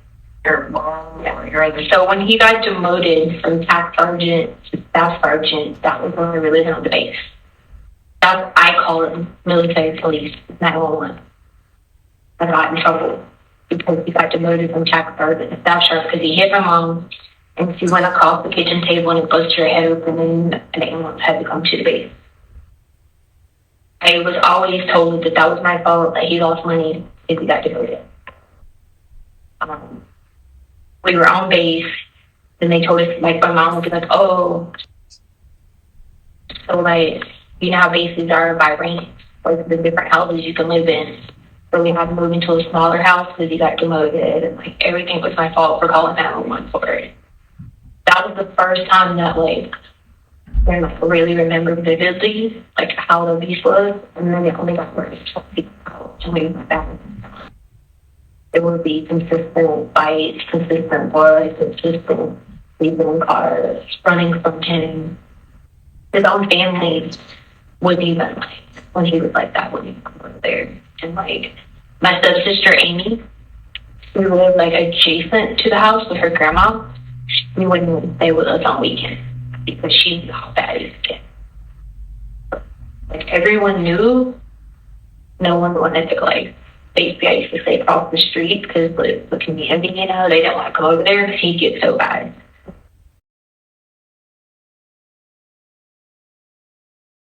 your mom or your other. So when he got demoted from tax sergeant to staff sergeant, that was when we were living on the base. That's, I call it military police, 911. I got in trouble because he got demoted from tax sergeant to staff sheriff because he hit my mom and she went across the kitchen table and busted her head open and an ambulance had to come to the base. I was always told that that was my fault, that he lost money if he got demoted. We were on base, and they told us, like, my mom would be like, oh, so, like, you know how bases are by range, like the different houses you can live in. So we had to move into a smaller house because he got demoted, and, like, everything was my fault for calling 911 for it. That was the first time that, like, I like, really remembered vividly, like, how the beast was, and then it only got worse. And we went back. It would be consistent fights, consistent blood, consistent sleeping in cars, running from him. His own family wouldn't even like when he was like that, when he was over there. And like my stepsister Amy, who lived like adjacent to the house with her grandma, she wouldn't even stay with us on weekends because she knew how bad it was. Like everyone knew, no one wanted to like. Basically, I used to stay across the street because the community, you know, they didn't want to go over there because he'd get so bad.